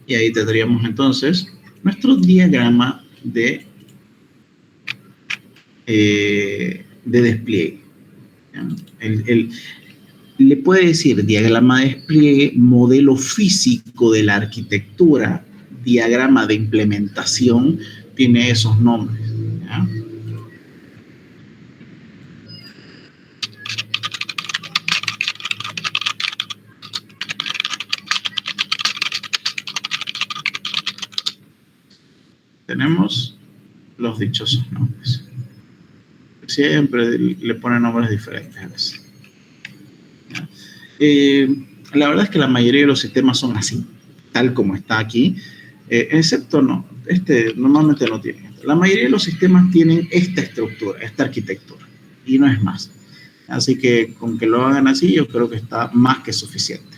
Y ahí tendríamos entonces nuestro diagrama de despliegue. Le puede decir diagrama de despliegue, modelo físico de la arquitectura, diagrama de implementación, tiene esos nombres, ¿ya? Tenemos los dichosos nombres. Siempre le ponen nombres diferentes a veces. La verdad es que la mayoría de los sistemas son así, tal como está aquí, excepto no, normalmente no tiene. La mayoría de los sistemas tienen esta estructura, esta arquitectura, y no es más. Así que con que lo hagan así, yo creo que está más que suficiente.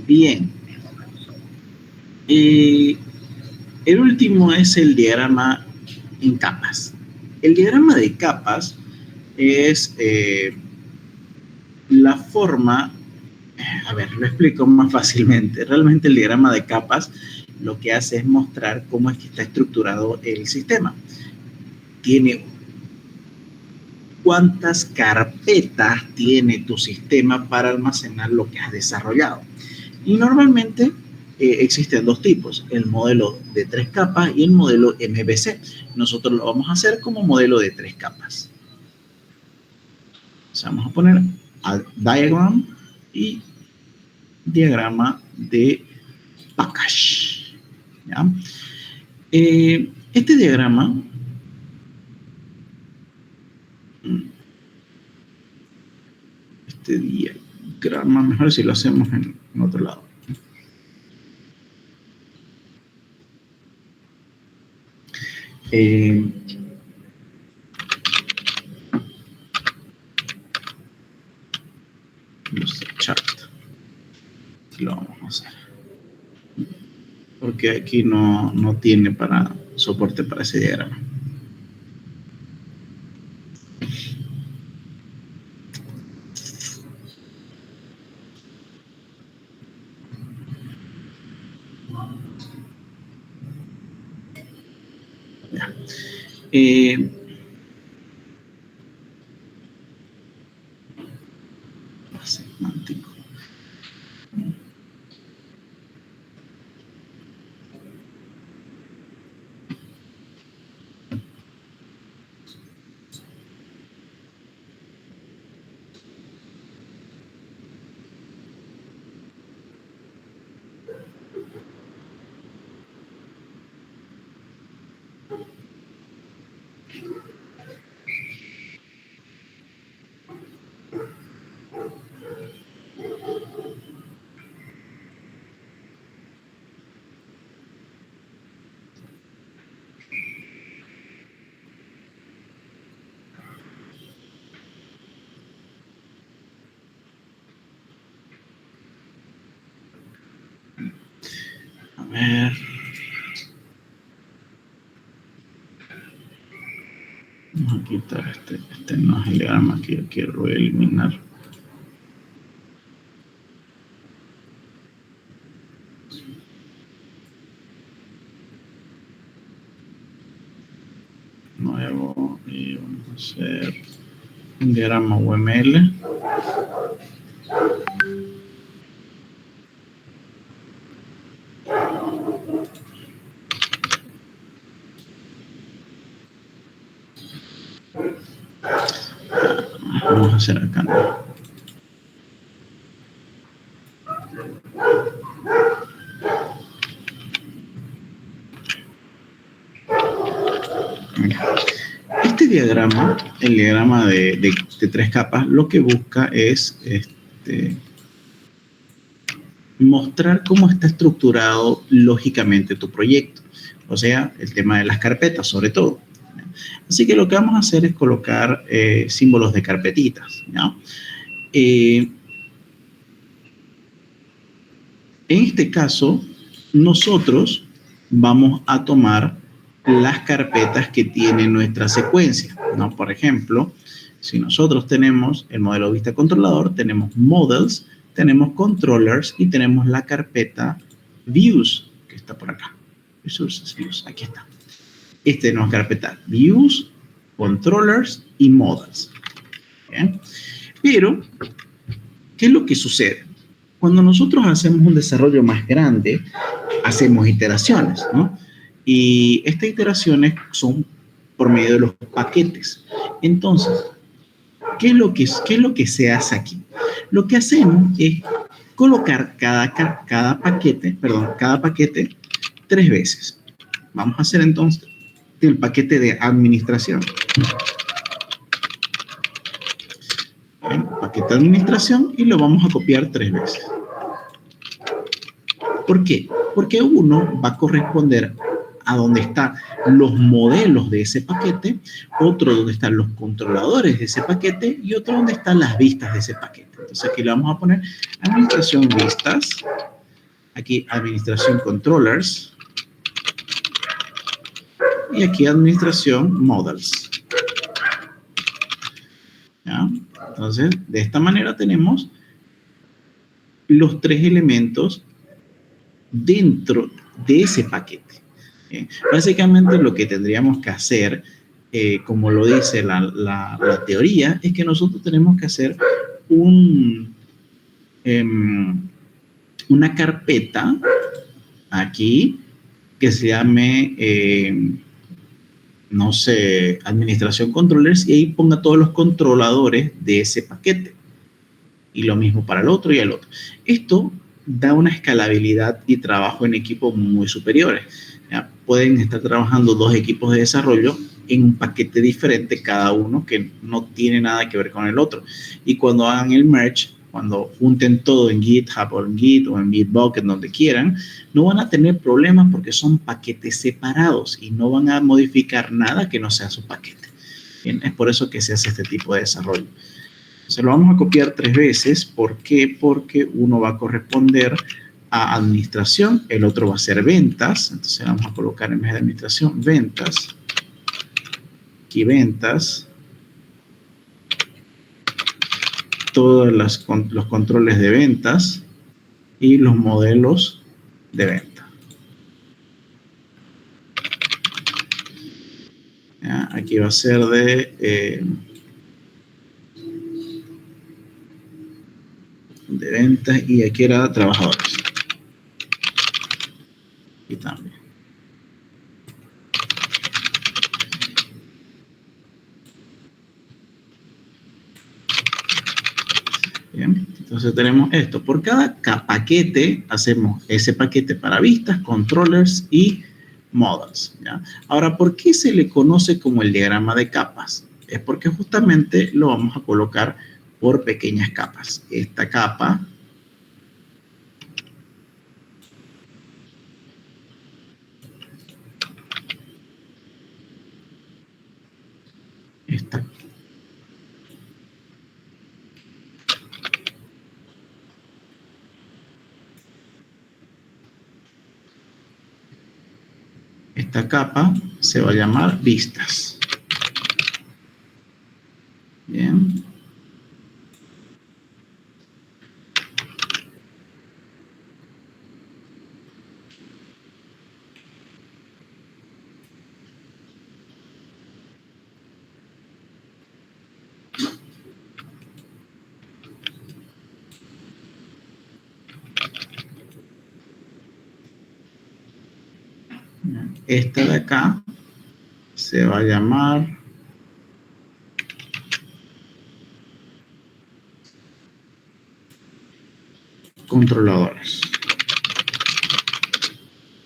Bien. El último es el diagrama en capas. El diagrama de capas es la forma, a ver, lo explico más fácilmente. Realmente el diagrama de capas lo que hace es mostrar cómo es que está estructurado el sistema. Tiene cuántas carpetas tiene tu sistema para almacenar lo que has desarrollado. Y normalmente existen dos tipos, el modelo de 3 capas y el modelo MVC. Nosotros lo vamos a hacer como modelo de 3 capas. O sea, vamos a poner diagram y diagrama de package. ¿Ya? Este diagrama mejor si lo hacemos en otro lado. User chart. Lo vamos a hacer. Porque aquí no tiene soporte para ese diagrama. Ya. Semántico. A ver. Vamos a quitar este no es el diagrama que yo quiero eliminar. Nuevo y vamos a hacer un diagrama UML. Vamos a hacer acá. Este diagrama, el diagrama de 3 capas, lo que busca es mostrar cómo está estructurado lógicamente tu proyecto. O sea, el tema de las carpetas, sobre todo. Así que lo que vamos a hacer es colocar símbolos de carpetitas, ¿no? En este caso, nosotros vamos a tomar las carpetas que tiene nuestra secuencia, ¿no? Por ejemplo, si nosotros tenemos el modelo vista controlador, tenemos models, tenemos controllers y tenemos la carpeta views, que está por acá. Resources views, aquí está. Esta es nuestra carpeta views, controllers y models. ¿Bien? Pero, ¿qué es lo que sucede? Cuando nosotros hacemos un desarrollo más grande, hacemos iteraciones, ¿no? Y estas iteraciones son por medio de los paquetes. Entonces, ¿qué es lo que se hace aquí? Lo que hacemos es colocar cada paquete 3 veces. Vamos a hacer entonces el paquete de administración. El paquete de administración y lo vamos a copiar 3 veces. ¿Por qué? Porque uno va a corresponder a donde están los modelos de ese paquete, otro donde están los controladores de ese paquete y otro donde están las vistas de ese paquete. Entonces aquí le vamos a poner administración vistas, aquí administración controllers y aquí administración models. ¿Ya? Entonces, de esta manera tenemos los 3 elementos dentro de ese paquete. Básicamente lo que tendríamos que hacer, como lo dice la teoría, es que nosotros tenemos que hacer una carpeta aquí que se llame, no sé, administración controllers y ahí ponga todos los controladores de ese paquete. Y lo mismo para el otro y el otro. Esto da una escalabilidad y trabajo en equipo muy superiores. ¿Ya? Pueden estar trabajando 2 equipos de desarrollo en un paquete diferente, cada uno que no tiene nada que ver con el otro. Y cuando hagan el merge, cuando junten todo en GitHub o en Git o en Bitbucket, donde quieran, no van a tener problemas porque son paquetes separados y no van a modificar nada que no sea su paquete. Bien, es por eso que se hace este tipo de desarrollo. Se lo vamos a copiar 3 veces. ¿Por qué? Porque uno va a corresponder a administración, el otro va a ser ventas. Entonces vamos a colocar en vez de administración, ventas. Aquí ventas. Todos los controles de ventas y los modelos de venta. ¿Ya? Aquí va a ser de ventas y aquí era trabajadores. Y también. Bien, entonces tenemos esto. Por cada paquete hacemos ese paquete para vistas, controllers y models. ¿Ya? Ahora, ¿por qué se le conoce como el diagrama de capas? Es porque justamente lo vamos a colocar por pequeñas capas. Esta capa, esta capa se va a llamar vistas. Bien. Esta de acá se va a llamar controladores.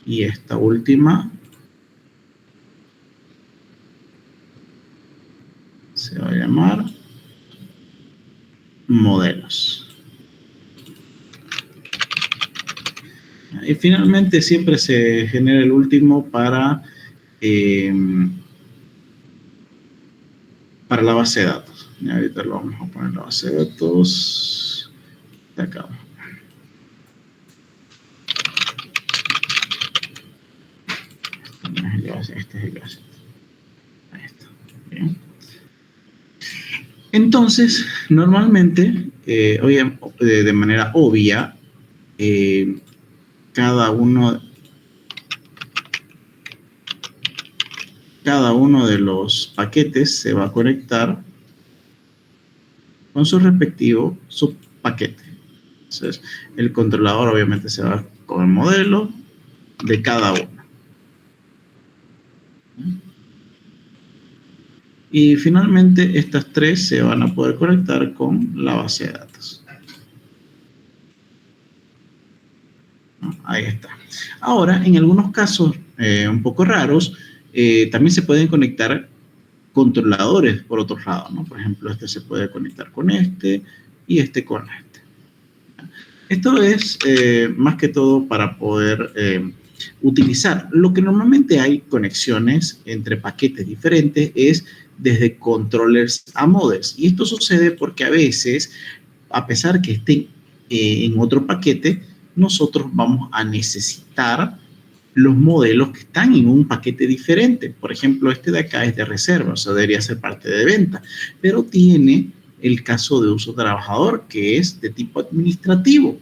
Y esta última se va a llamar modelos. Y finalmente siempre se genera el último para la base de datos. Y ahorita lo vamos a poner en la base de datos de acá. Este es el base. Ahí está. Bien. Entonces, normalmente, de manera obvia, cada uno de los paquetes se va a conectar con su respectivo subpaquete. Entonces, el controlador obviamente se va con el modelo de cada uno. Y finalmente, estas 3 se van a poder conectar con la base de datos. Ahí está. Ahora, en algunos casos un poco raros, también se pueden conectar controladores por otro lado, ¿no? Por ejemplo, este se puede conectar con este y este con este. Esto es más que todo para poder utilizar. Lo que normalmente hay conexiones entre paquetes diferentes es desde controllers a models. Y esto sucede porque a veces, a pesar que estén en otro paquete, nosotros vamos a necesitar los modelos que están en un paquete diferente. Por ejemplo, este de acá es de reserva, o sea, debería ser parte de venta, pero tiene el caso de uso trabajador, que es de tipo administrativo.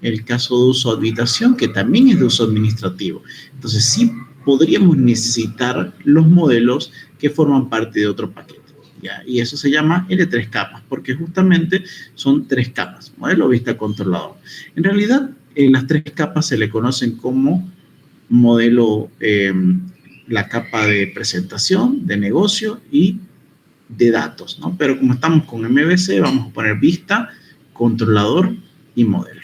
El caso de uso habitación, que también es de uso administrativo. Entonces, sí podríamos necesitar los modelos que forman parte de otro paquete. ¿Ya? Y eso se llama L3 capas, porque justamente son 3 capas, modelo, vista, controlador. En realidad, las 3 capas se le conocen como modelo, la capa de presentación, de negocio y de datos, ¿no? Pero como estamos con MVC, vamos a poner vista, controlador y modelo.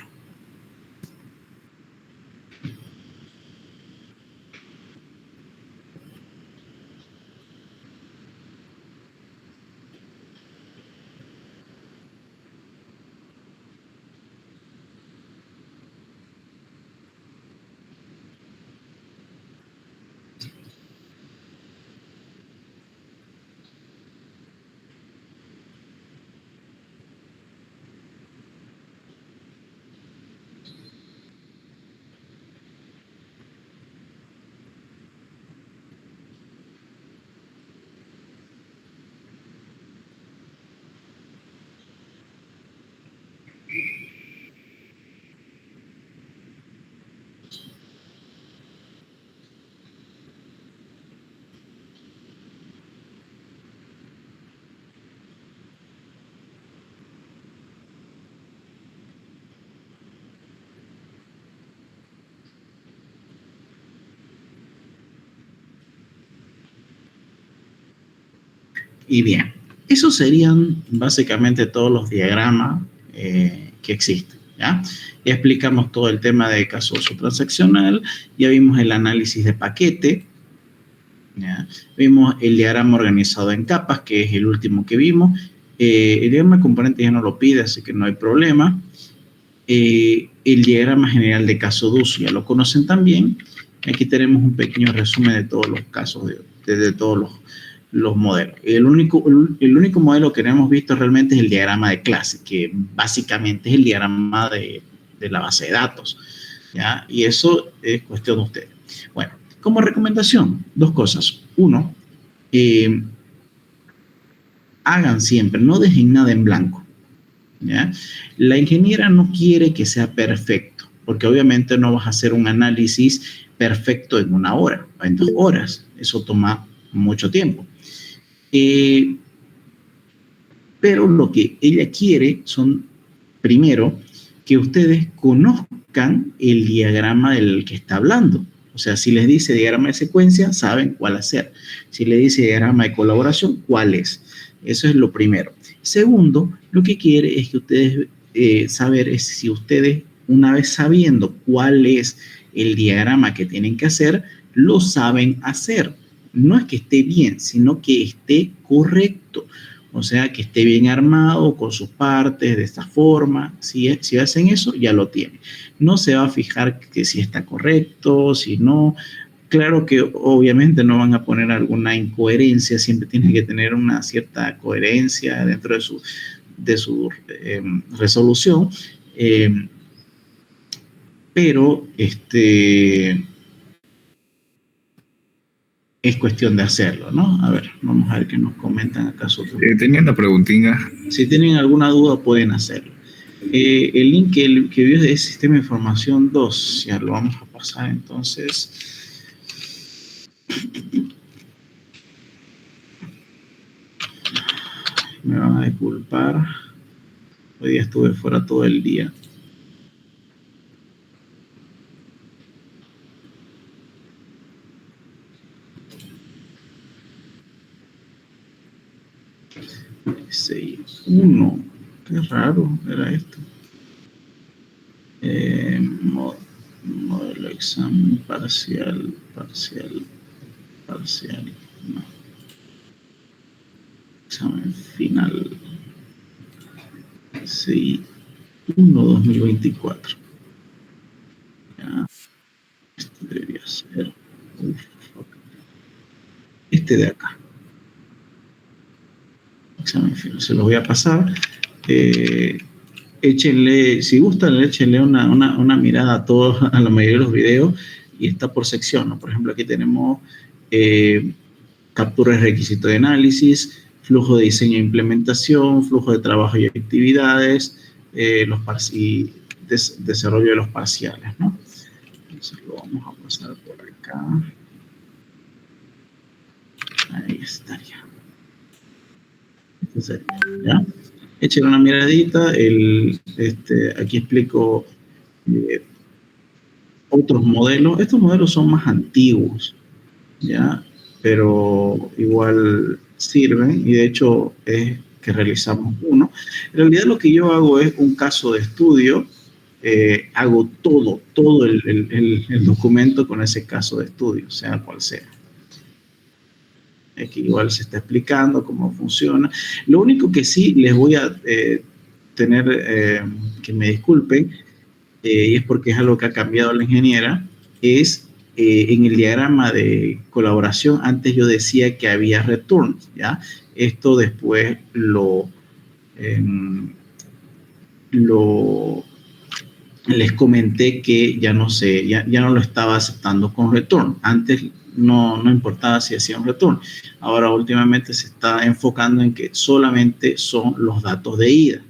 Y bien, esos serían básicamente todos los diagramas que existen, ¿ya? Ya explicamos todo el tema de caso uso transaccional, ya vimos el análisis de paquete, ¿ya? Vimos el diagrama organizado en capas, que es el último que vimos. El diagrama de componentes ya no lo pide, así que no hay problema. El diagrama general de caso de uso ya lo conocen también. Aquí tenemos un pequeño resumen de todos los casos, de todos los modelos. El único modelo que no hemos visto realmente es el diagrama de clase, que básicamente es el diagrama de la base de datos, ¿ya? Y eso es cuestión de ustedes. Bueno, como recomendación, dos cosas. Uno, hagan siempre, no dejen nada en blanco, ¿ya? La ingeniera no quiere que sea perfecto, porque obviamente no vas a hacer un análisis perfecto en 1 hora, o en 2 horas. Eso toma mucho tiempo. Pero lo que ella quiere son, primero, que ustedes conozcan el diagrama del que está hablando. O sea, si les dice diagrama de secuencia, saben cuál hacer. Si les dice diagrama de colaboración, cuál es. Eso es lo primero. Segundo, lo que quiere es que ustedes saber es si ustedes, una vez sabiendo cuál es el diagrama que tienen que hacer, lo saben hacer. No es que esté bien, sino que esté correcto. O sea, que esté bien armado con sus partes de esta forma. Si hacen eso, ya lo tienen. No se va a fijar que si está correcto, si no. Claro que obviamente no van a poner alguna incoherencia, siempre tienen que tener una cierta coherencia dentro de su resolución. Pero es cuestión de hacerlo, ¿no? A ver, vamos a ver qué nos comentan acá. Tenía una preguntina. Si tienen alguna duda, pueden hacerlo. El link que vio es Sistema de Información 2, ya lo vamos a pasar entonces. Me van a disculpar. Hoy día estuve fuera todo el día. Uno, qué raro era esto. Modelo examen parcial, no. Examen final. 6/1/2024. Ya. Este debería ser. Este de acá. Examen final. Se los voy a pasar. Échenle, si gustan, échenle una mirada a todos, a la mayoría de los videos, y está por sección, ¿no? Por ejemplo, aquí tenemos captura de requisito de análisis, flujo de diseño e implementación, flujo de trabajo y actividades, desarrollo de los parciales, ¿no? Entonces lo vamos a pasar por acá. Ahí estaría. Entonces, ¿ya? Echen una miradita. Aquí explico otros modelos. Estos modelos son más antiguos, ¿ya? Pero igual sirven, y de hecho es que realizamos uno. En realidad lo que yo hago es un caso de estudio. Hago todo el documento con ese caso de estudio, sea cual sea. Aquí igual se está explicando cómo funciona. Lo único que sí les voy a tener que me disculpen, y es porque es algo que ha cambiado la ingeniera, es en el diagrama de colaboración, antes yo decía que había returns, ¿ya? Esto después les comenté que ya no lo estaba aceptando con return. Antes no importaba si hacía un return. Ahora últimamente se está enfocando en que solamente son los datos de ida.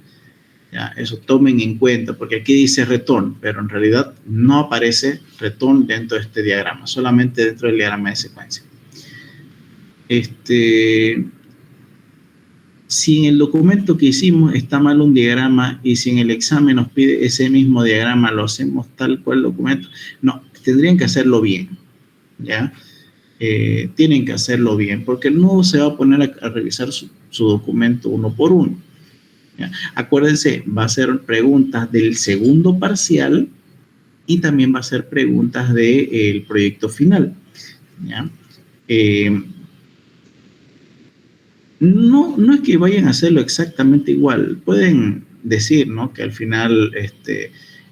¿Ya? Eso tomen en cuenta, porque aquí dice return, pero en realidad no aparece return dentro de este diagrama, solamente dentro del diagrama de secuencia. Si en el documento que hicimos está mal un diagrama y si en el examen nos pide ese mismo diagrama, lo hacemos tal cual el documento, no, tendrían que hacerlo bien, ¿ya? tienen que hacerlo bien, porque el nudo se va a poner a revisar su documento uno por uno. ¿Ya? Acuérdense, va a hacer preguntas del segundo parcial y también va a hacer preguntas del proyecto final. ¿Ya? No es que vayan a hacerlo exactamente igual. Pueden decir, ¿no?, que al final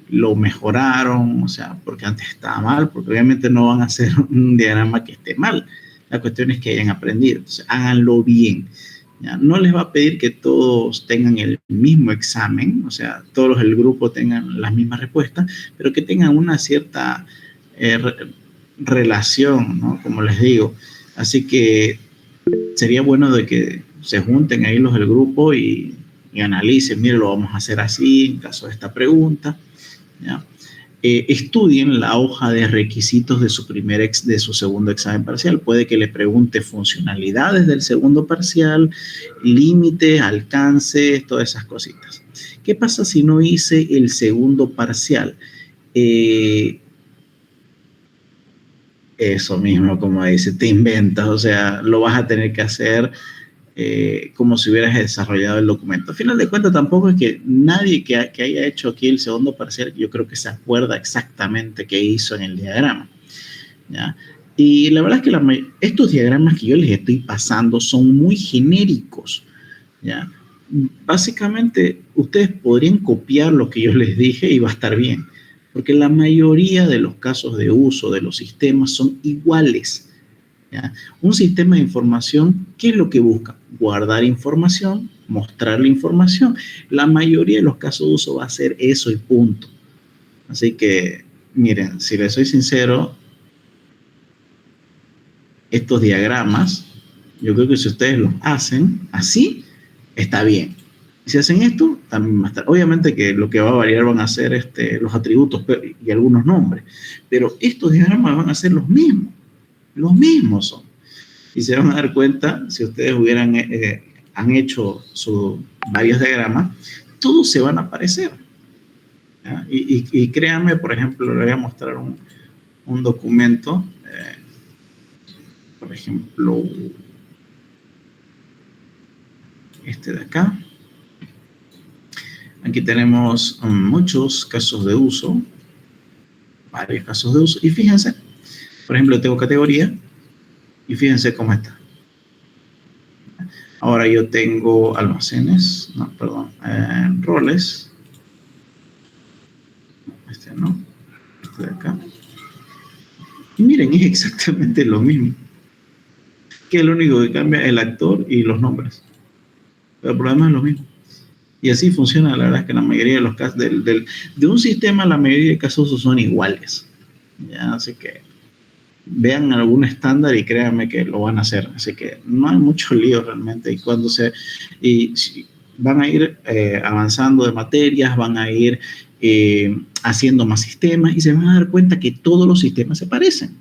lo mejoraron, o sea, porque antes estaba mal, porque obviamente no van a hacer un diagrama que esté mal. La cuestión es que hayan aprendido. Entonces, háganlo bien. ¿Ya? No les va a pedir que todos tengan el mismo examen, o sea, todos el grupo tengan las mismas respuestas, pero que tengan una cierta relación, ¿no? Como les digo. Así que sería bueno de que se junten ahí los del grupo y analicen, mire, lo vamos a hacer así en caso de esta pregunta. ¿Ya? Estudien la hoja de requisitos de de su segundo examen parcial. Puede que le pregunte funcionalidades del segundo parcial, límites, alcances, todas esas cositas. ¿Qué pasa si no hice el segundo parcial? Eso mismo, como dice, te inventas, o sea, lo vas a tener que hacer como si hubieras desarrollado el documento. Al final de cuentas, tampoco es que nadie que haya hecho aquí el segundo parcial, yo creo que se acuerda exactamente qué hizo en el diagrama. ¿Ya? Y la verdad es que estos diagramas que yo les estoy pasando son muy genéricos. ¿Ya? Básicamente, ustedes podrían copiar lo que yo les dije y va a estar bien, porque la mayoría de los casos de uso de los sistemas son iguales. ¿Ya? Un sistema de información, ¿qué es lo que busca? Guardar información, mostrar la información. La mayoría de los casos de uso va a ser eso y punto. Así que, miren, si les soy sincero, estos diagramas, yo creo que si ustedes los hacen así, está bien. Si hacen esto, también va a estar. Obviamente que lo que va a variar van a ser los atributos y algunos nombres, pero estos diagramas van a ser los mismos son. Y se van a dar cuenta, si ustedes han hecho varios diagramas, todos se van a parecer. Y créanme, por ejemplo, le voy a mostrar un documento, por ejemplo, este de acá. Aquí tenemos muchos casos de uso, varios casos de uso, y fíjense, por ejemplo, tengo categoría, y fíjense cómo está. Ahora yo tengo almacenes, no, perdón, roles, no, este de acá. Y miren, es exactamente lo mismo. Que es lo único que cambia el actor y los nombres. Pero el problema es lo mismo. Y así funciona, la verdad es que la mayoría de los casos, de un sistema, la mayoría de casos son iguales. ¿Ya? Así que vean algún estándar y créanme que lo van a hacer. Así que no hay mucho lío realmente. Y van a ir avanzando de materias, van a ir haciendo más sistemas y se van a dar cuenta que todos los sistemas se parecen.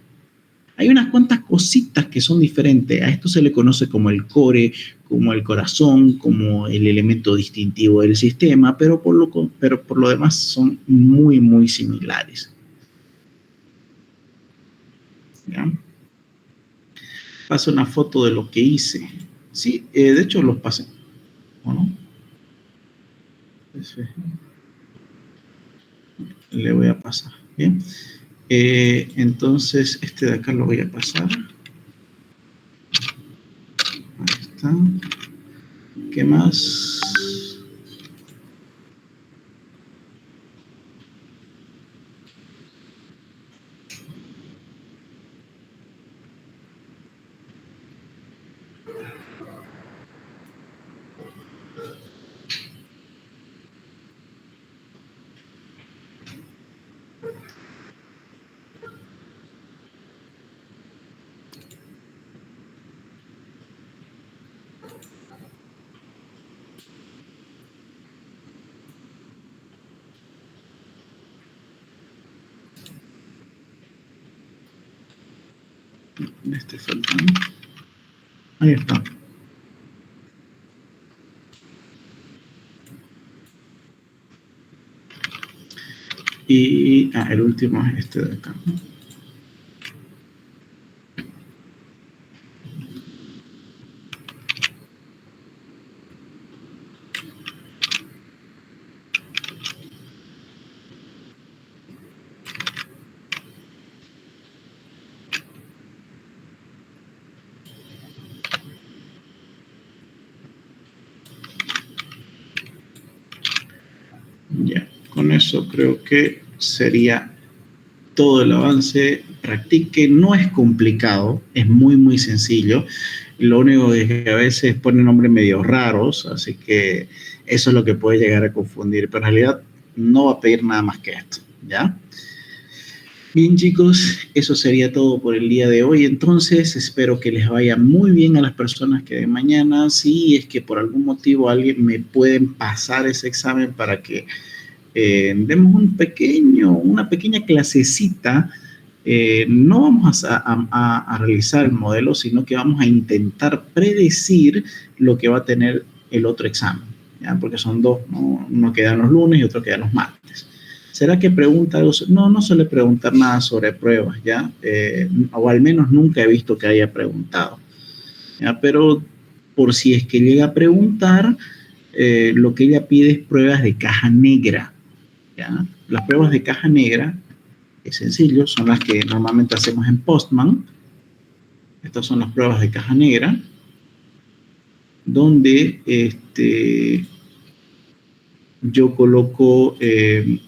Hay unas cuantas cositas que son diferentes. A esto se le conoce como el core, como el corazón, como el elemento distintivo del sistema, pero por lo demás son muy, muy similares. ¿Ya? Paso una foto de lo que hice. Sí, de hecho los pasé. ¿O no? Le voy a pasar. Bien. Entonces, este de acá lo voy a pasar. Ahí está. ¿Qué más? Este falta. Ahí está. Y el último es este de acá. con eso creo que sería todo el avance. Practique, no es complicado, es muy, muy sencillo. Lo único es que a veces ponen nombres medio raros, así que eso es lo que puede llegar a confundir, pero en realidad no va a pedir nada más que esto, ¿ya? Bien, chicos, eso sería todo por el día de hoy. Entonces, espero que les vaya muy bien a las personas que de mañana. Si es que por algún motivo alguien me pueden pasar ese examen para que demos una pequeña clasecita. No vamos a realizar el modelo, sino que vamos a intentar predecir lo que va a tener el otro examen, ¿ya? Porque son dos, ¿no? Uno queda los lunes y otro queda los martes. ¿Será que pregunta algo? No suele preguntar nada sobre pruebas, ¿ya? O al menos nunca he visto que haya preguntado, ¿ya? Pero por si es que llega a preguntar, lo que ella pide es pruebas de caja negra, ¿ya? Las pruebas de caja negra, es sencillo, son las que normalmente hacemos en Postman. Estas son las pruebas de caja negra, donde yo coloco el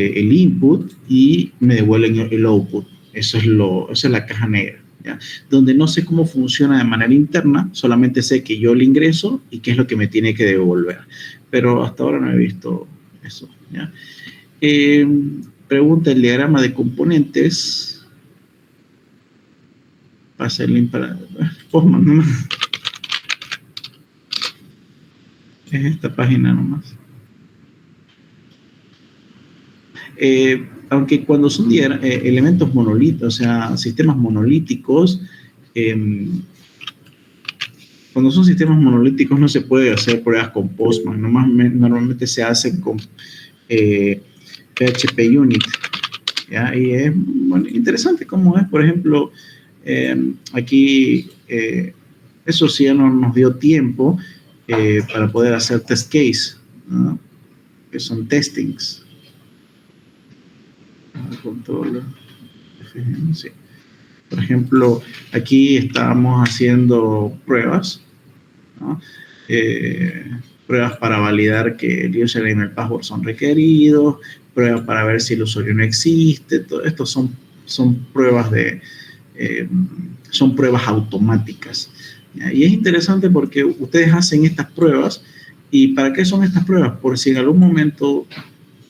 input y me devuelven el output. Esa es la caja negra, ¿ya? Donde no sé cómo funciona de manera interna, solamente sé que yo le ingreso y qué es lo que me tiene que devolver. Pero hasta ahora no he visto eso, ¿ya? Pregunta el diagrama de componentes. Pasa el link para Postman nomás. Es esta página nomás. Aunque cuando son elementos monolíticos, o sea, sistemas monolíticos, cuando son sistemas monolíticos no se puede hacer pruebas con Postman, normalmente se hacen con PHP Unit, ¿ya? Y es interesante cómo es, por ejemplo, aquí eso sí ya no nos dio tiempo para poder hacer test case, ¿no? Que son testings. Control, sí. Por ejemplo, aquí estamos haciendo pruebas, ¿no? Pruebas para validar que el username y el password son requeridos, pruebas para ver si el usuario no existe. Todo esto son pruebas son pruebas automáticas, ¿ya? Y es interesante porque ustedes hacen estas pruebas. ¿Y para qué son estas pruebas? Por si en algún momento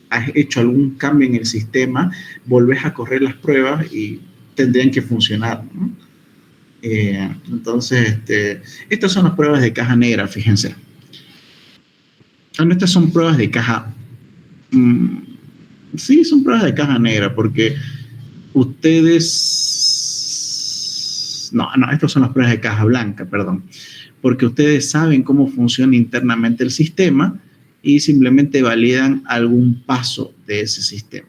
has hecho algún cambio en el sistema, volvés a correr las pruebas y tendrían que funcionar, ¿no? Entonces, estas son las pruebas de caja negra, fíjense. Estas son pruebas de caja... sí, son pruebas de caja negra, porque ustedes... No, estas son las pruebas de caja blanca, perdón. Porque ustedes saben cómo funciona internamente el sistema y simplemente validan algún paso de ese sistema.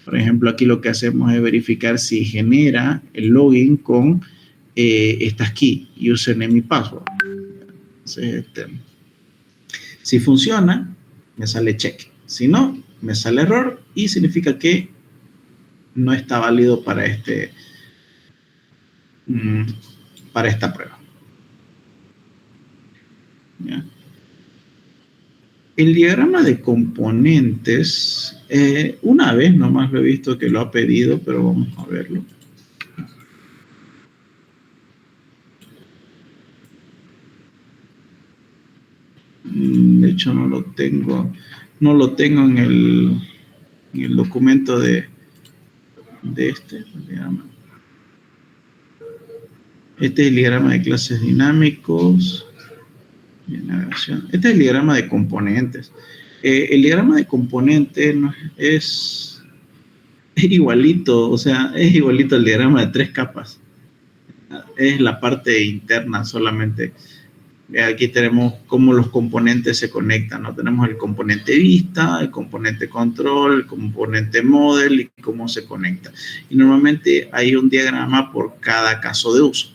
Por ejemplo, aquí lo que hacemos es verificar si genera el login con estas key, username y password. Entonces, si funciona, me sale check. Si no, me sale error y significa que no está válido para esta prueba. ¿Ya? El diagrama de componentes, una vez nomás lo he visto que lo ha pedido, pero vamos a verlo. De hecho, no lo tengo en el documento de este diagrama. Este es el diagrama de clases dinámicos. Este es el diagrama de componentes. El diagrama de componentes es igualito, o sea, es igualito al diagrama de 3 capas. Es la parte interna solamente. Aquí tenemos cómo los componentes se conectan, ¿no? Tenemos el componente vista, el componente control, el componente model y cómo se conecta. Y normalmente hay un diagrama por cada caso de uso.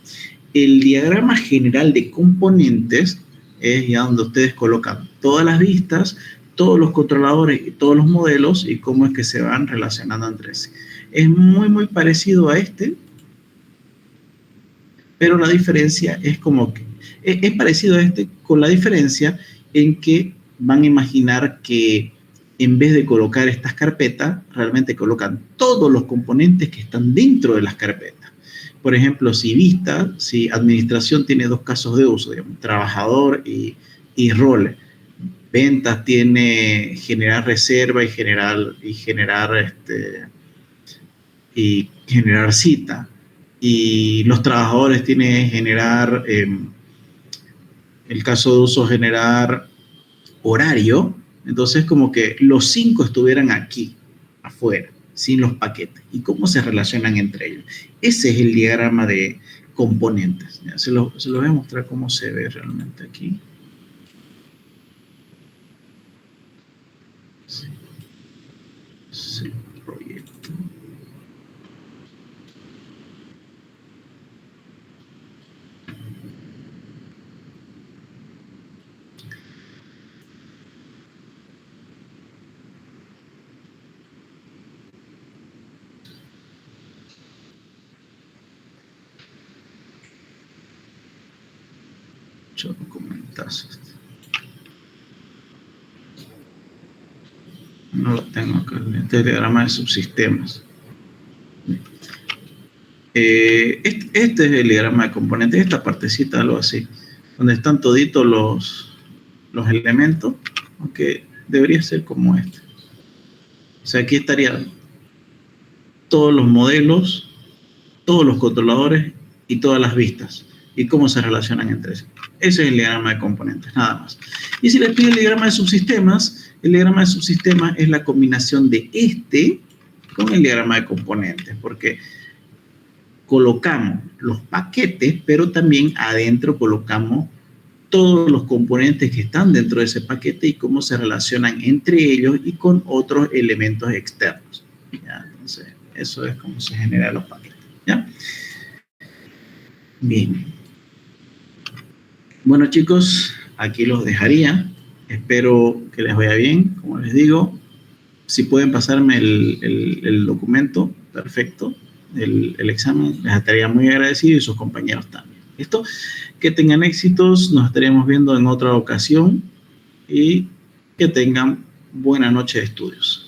El diagrama general de componentes es ya donde ustedes colocan todas las vistas, todos los controladores y todos los modelos y cómo es que se van relacionando entre sí. Es muy, muy parecido a este. pero la diferencia es como que es parecido a este, con la diferencia en que van a imaginar que en vez de colocar estas carpetas, realmente colocan todos los componentes que están dentro de las carpetas. Por ejemplo, si administración tiene dos casos de uso, digamos, trabajador y roles. Ventas tiene generar reserva y generar cita. Y los trabajadores tienen generar, el caso de uso, generar horario. Entonces, como que los 5 estuvieran aquí, afuera, sin los paquetes. ¿Y cómo se relacionan entre ellos? Ese es el diagrama de componentes. ¿Ya? Se lo voy a mostrar cómo se ve realmente aquí. Sí, proyecto. Documentos. No lo tengo acá, este diagrama de subsistemas. Este es el diagrama de componentes, esta partecita, algo así, donde están toditos los elementos, aunque debería ser como este. O sea, aquí estarían todos los modelos, todos los controladores y todas las vistas, y cómo se relacionan entre sí. Ese es el diagrama de componentes, nada más. Y si les pido el diagrama de subsistemas, el diagrama de subsistemas es la combinación de este con el diagrama de componentes, porque colocamos los paquetes, pero también adentro colocamos todos los componentes que están dentro de ese paquete y cómo se relacionan entre ellos y con otros elementos externos. ¿Ya? Entonces, eso es cómo se generan los paquetes. ¿Ya? Bien. Bueno, chicos, aquí los dejaría. Espero que les vaya bien. Como les digo, si pueden pasarme el documento, perfecto, el examen, les estaría muy agradecido y sus compañeros también. ¿Listo? Que tengan éxitos, nos estaremos viendo en otra ocasión y que tengan buena noche de estudios.